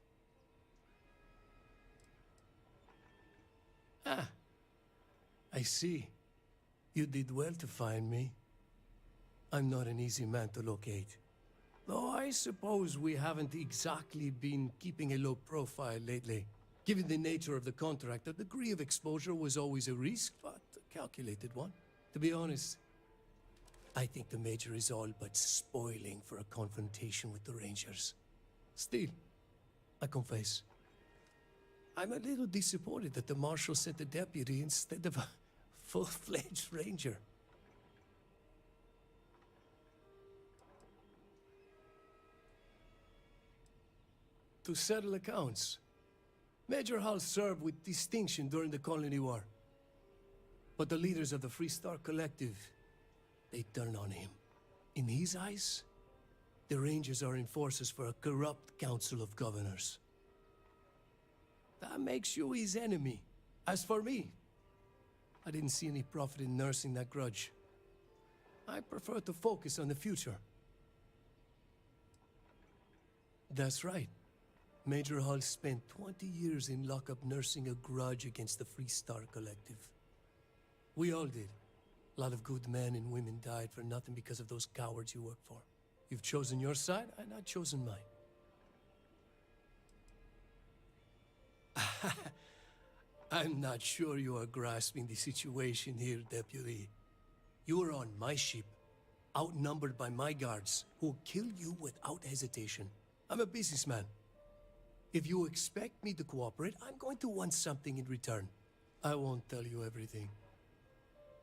Ah, I see. You did well to find me. I'm not an easy man to locate. Though I suppose we haven't exactly been keeping a low profile lately. Given the nature of the contract, a degree of exposure was always a risk, but a calculated one. To be honest, I think the Major is all but spoiling for a confrontation with the Rangers. Still, I confess, I'm a little disappointed that the Marshal sent a deputy instead of a full-fledged Ranger. To settle accounts, Major Hall served with distinction during the Colony War. But the leaders of the Freestar Collective, they turned on him. In his eyes, the Rangers are enforcers for a corrupt Council of Governors. That makes you his enemy. As for me, I didn't see any profit in nursing that grudge. I prefer to focus on the future. That's right. Major Hall spent 20 years in lockup nursing a grudge against the Freestar Collective. We all did. A lot of good men and women died for nothing because of those cowards you work for. You've chosen your side, and I've chosen mine. I'm not sure you are grasping the situation here, Deputy. You are on my ship, outnumbered by my guards, who will kill you without hesitation. I'm a businessman. If you expect me to cooperate, I'm going to want something in return. I won't tell you everything.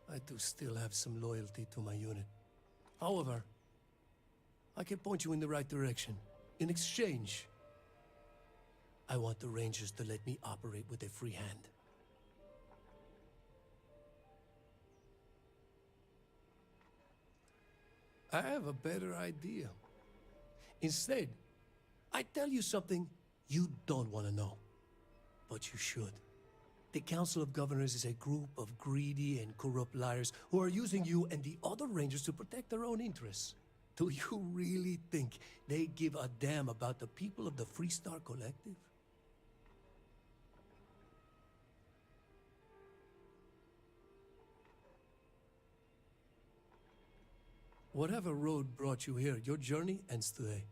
I do still have some loyalty to my unit. However, I can point you in the right direction. In exchange, I want the Rangers to let me operate with a free hand. I have a better idea. Instead, I tell you something you don't want to know, but you should. The Council of Governors is a group of greedy and corrupt liars who are using you and the other Rangers to protect their own interests. Do you really think they give a damn about the people of the Freestar Collective? Whatever road brought you here, your journey ends today.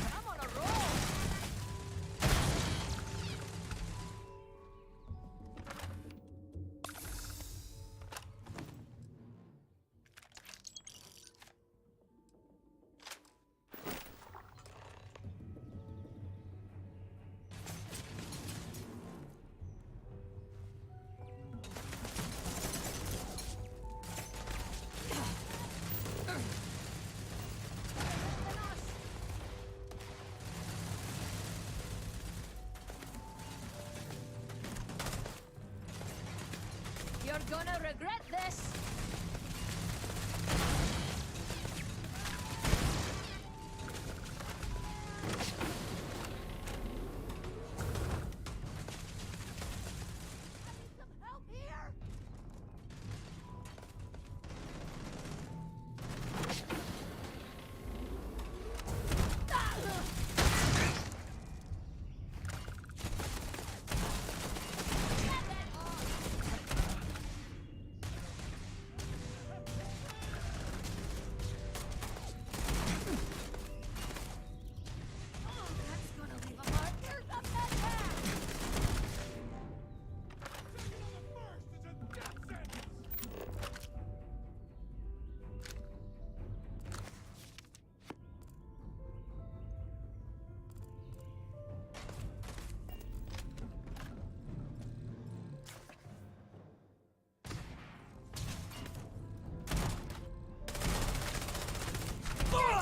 I'm on a roll!
gonna regret this!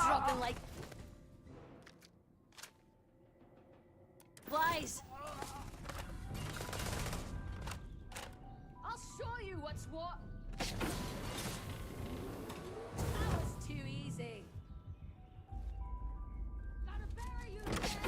Dropping like flies. I'll show you what's what. That was too easy. Gotta bury you there.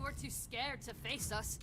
We're too scared to face us.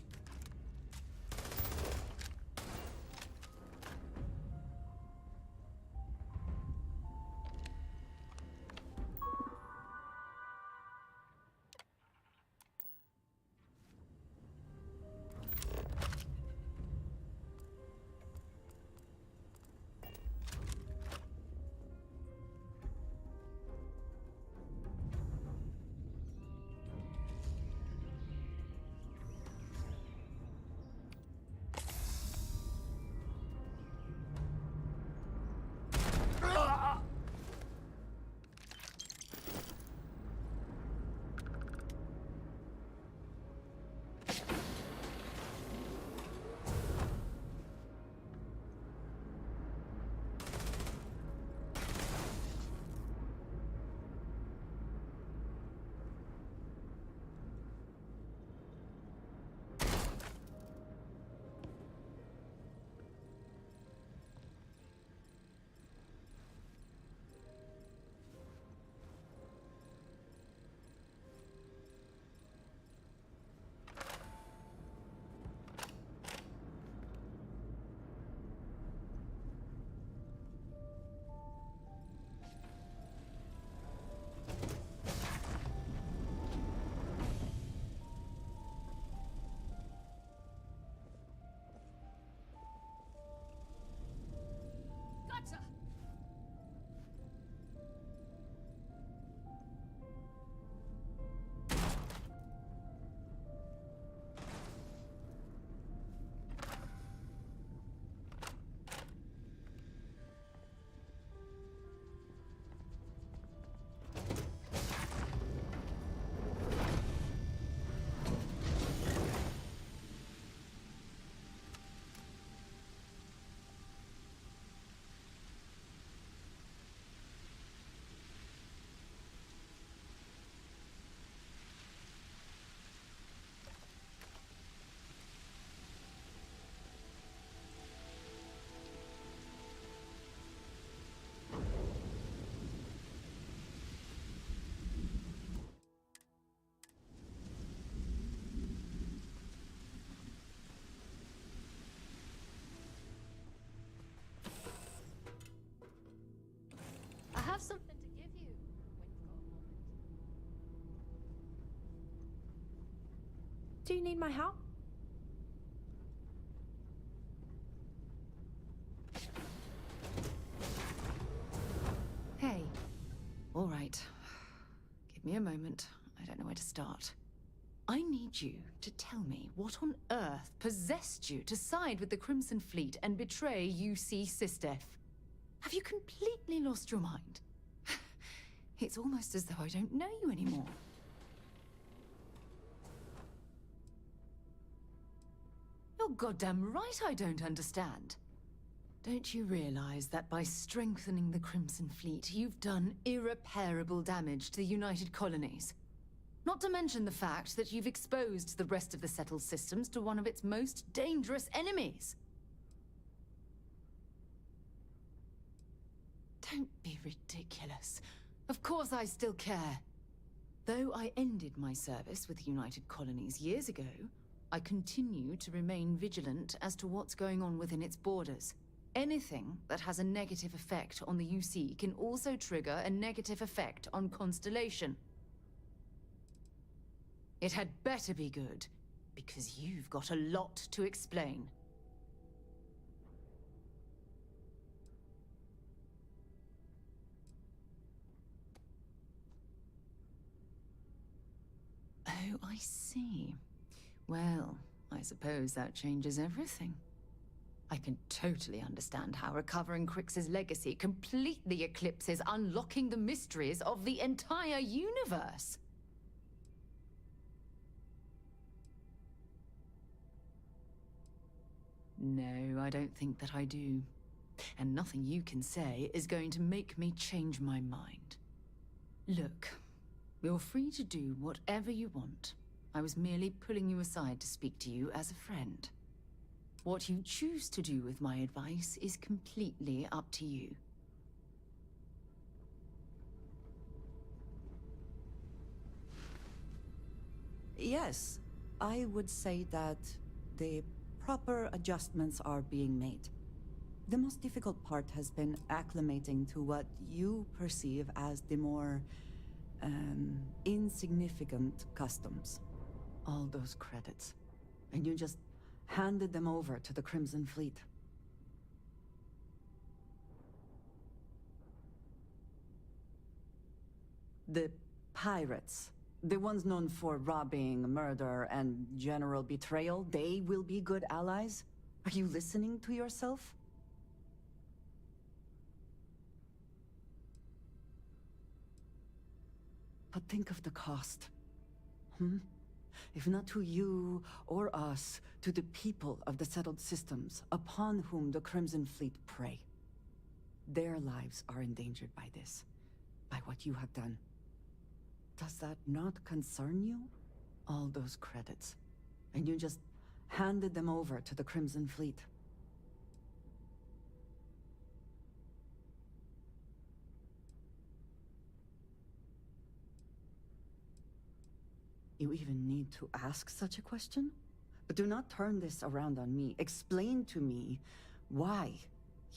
Do you need my help?
Hey. All right. Give me a moment. I don't know where to start. I need you to tell me what on earth possessed you to side with the Crimson Fleet and betray UC Sistef. Have you completely lost your mind? It's almost as though I don't know you anymore. You're goddamn right I don't understand. Don't you realize that by strengthening the Crimson Fleet, you've done irreparable damage to the United Colonies? Not to mention the fact that you've exposed the rest of the settled systems to one of its most dangerous enemies. Don't be ridiculous. Of course I still care. Though I ended my service with the United Colonies years ago, I continue to remain vigilant as to what's going on within its borders. Anything that has a negative effect on the UC can also trigger a negative effect on Constellation. It had better be good, because you've got a lot to explain. Oh, I see. Well, I suppose that changes everything. I can totally understand how recovering Crix's legacy completely eclipses unlocking the mysteries of the entire universe. No, I don't think that I do. And nothing you can say is going to make me change my mind. Look, you're free to do whatever you want. I was merely pulling you aside to speak to you as a friend. What you choose to do with my advice is completely up to you.
Yes, I would say that the proper adjustments are being made. The most difficult part has been acclimating to what you perceive as the more, insignificant customs. All those credits. And you just handed them over to the Crimson Fleet. The pirates, the ones known for robbing, murder, and general betrayal, they will be good allies? Are you listening to yourself? But think of the cost. If not to you or us, to the people of the settled systems upon whom the Crimson Fleet prey. Their lives are endangered by this, by what you have done. Does that not concern you? All those credits. And you just handed them over to the Crimson Fleet. You even need to ask such a question? But do not turn this around on me. Explain to me why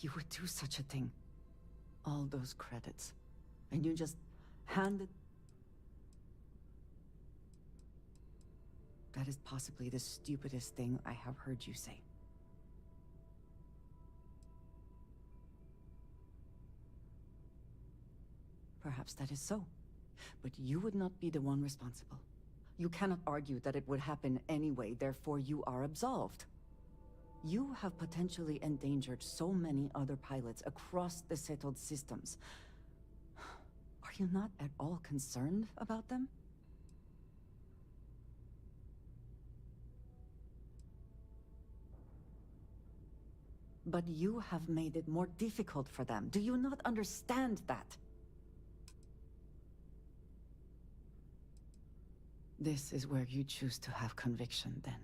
you would do such a thing. All those credits. And you just handed... That is possibly the stupidest thing I have heard you say. Perhaps that is so. But you would not be the one responsible. You cannot argue that it would happen anyway, therefore you are absolved. You have potentially endangered so many other pilots across the settled systems. Are you not at all concerned about them? But you have made it more difficult for them. Do you not understand that? This is where you choose to have conviction, then.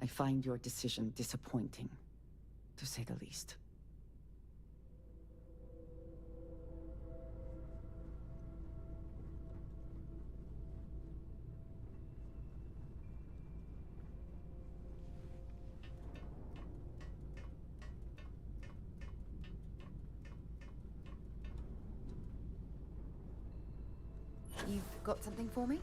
I find your decision disappointing, to say the least.
You've got something for me?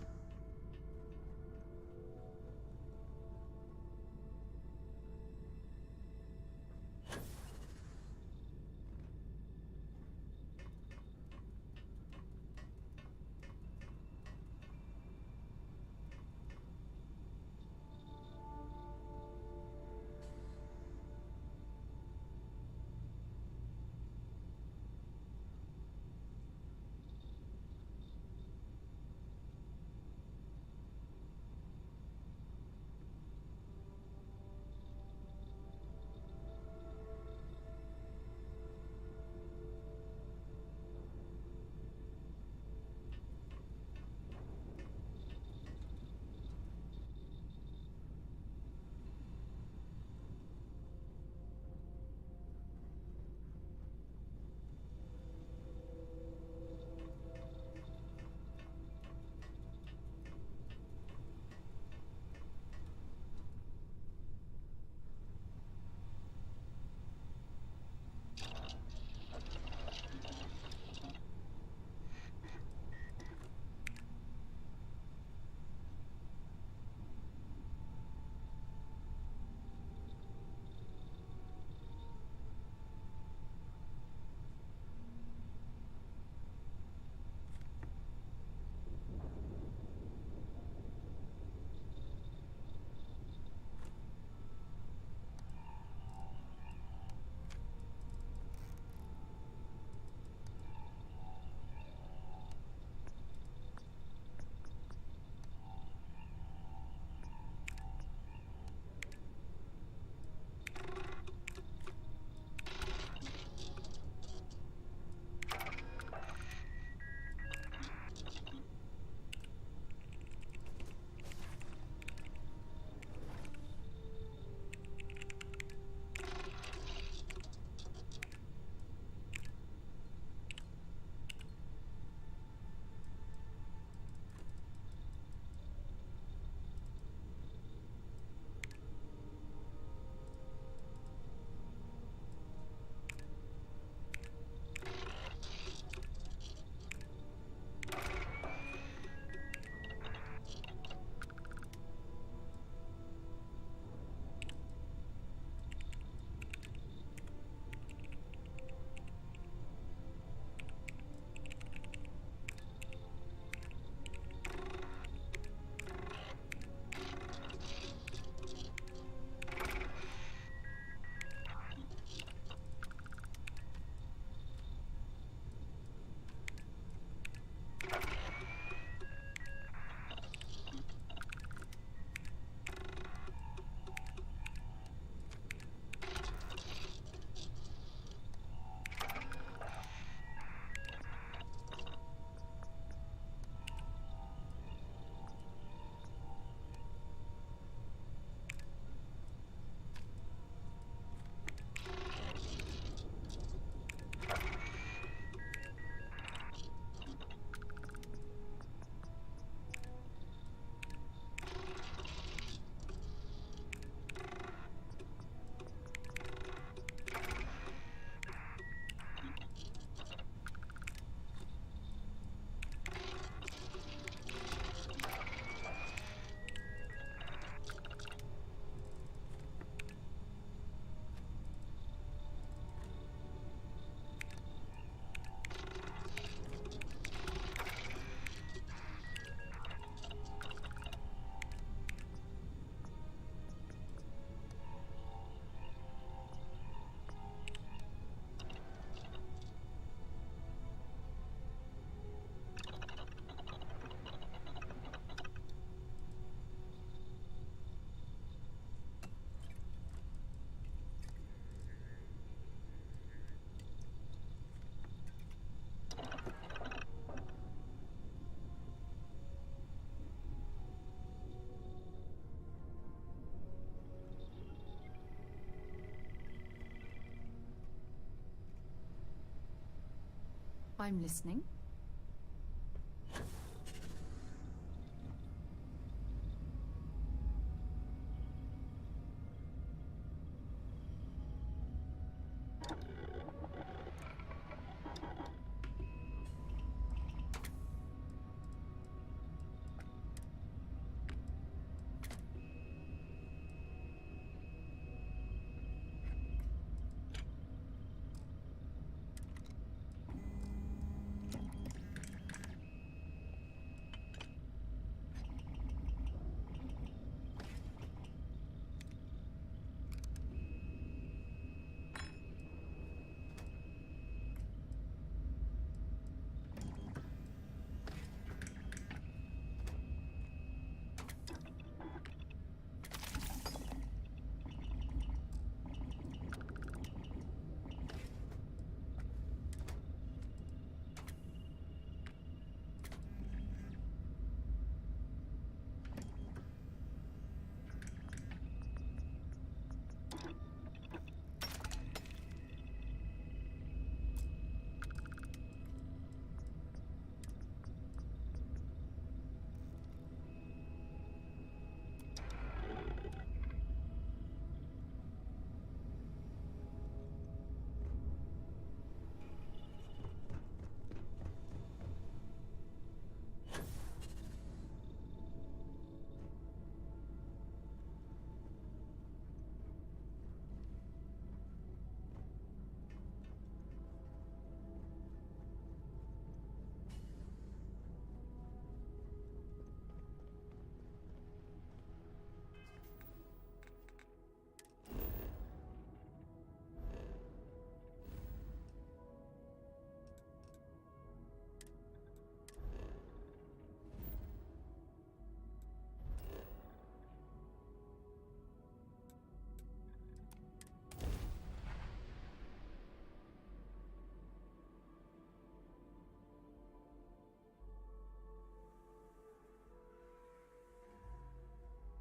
I'm listening.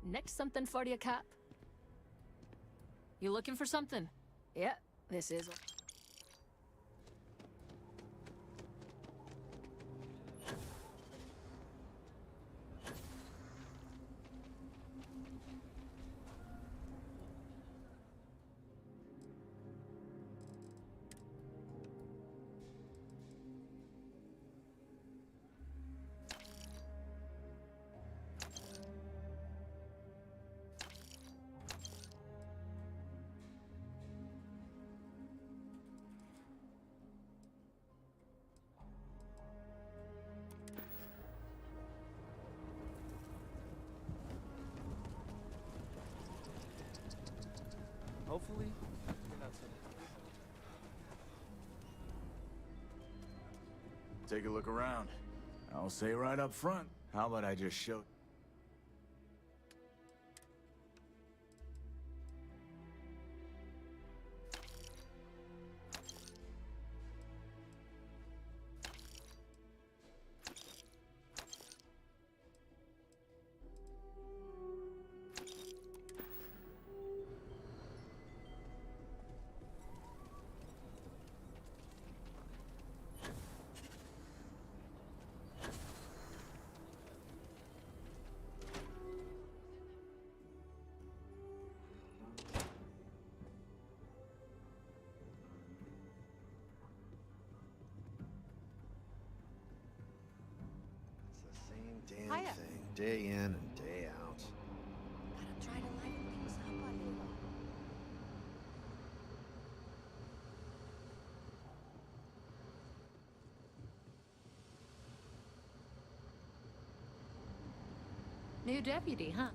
Next something for you, Cap? You looking for something? Yeah, this is...
Hopefully, you're not so...
Take a look around. I'll say right up front, how about I just show...
Damn
Hiya.
thing, day in and day out.
Gotta try to liven things up on you.
New deputy, huh?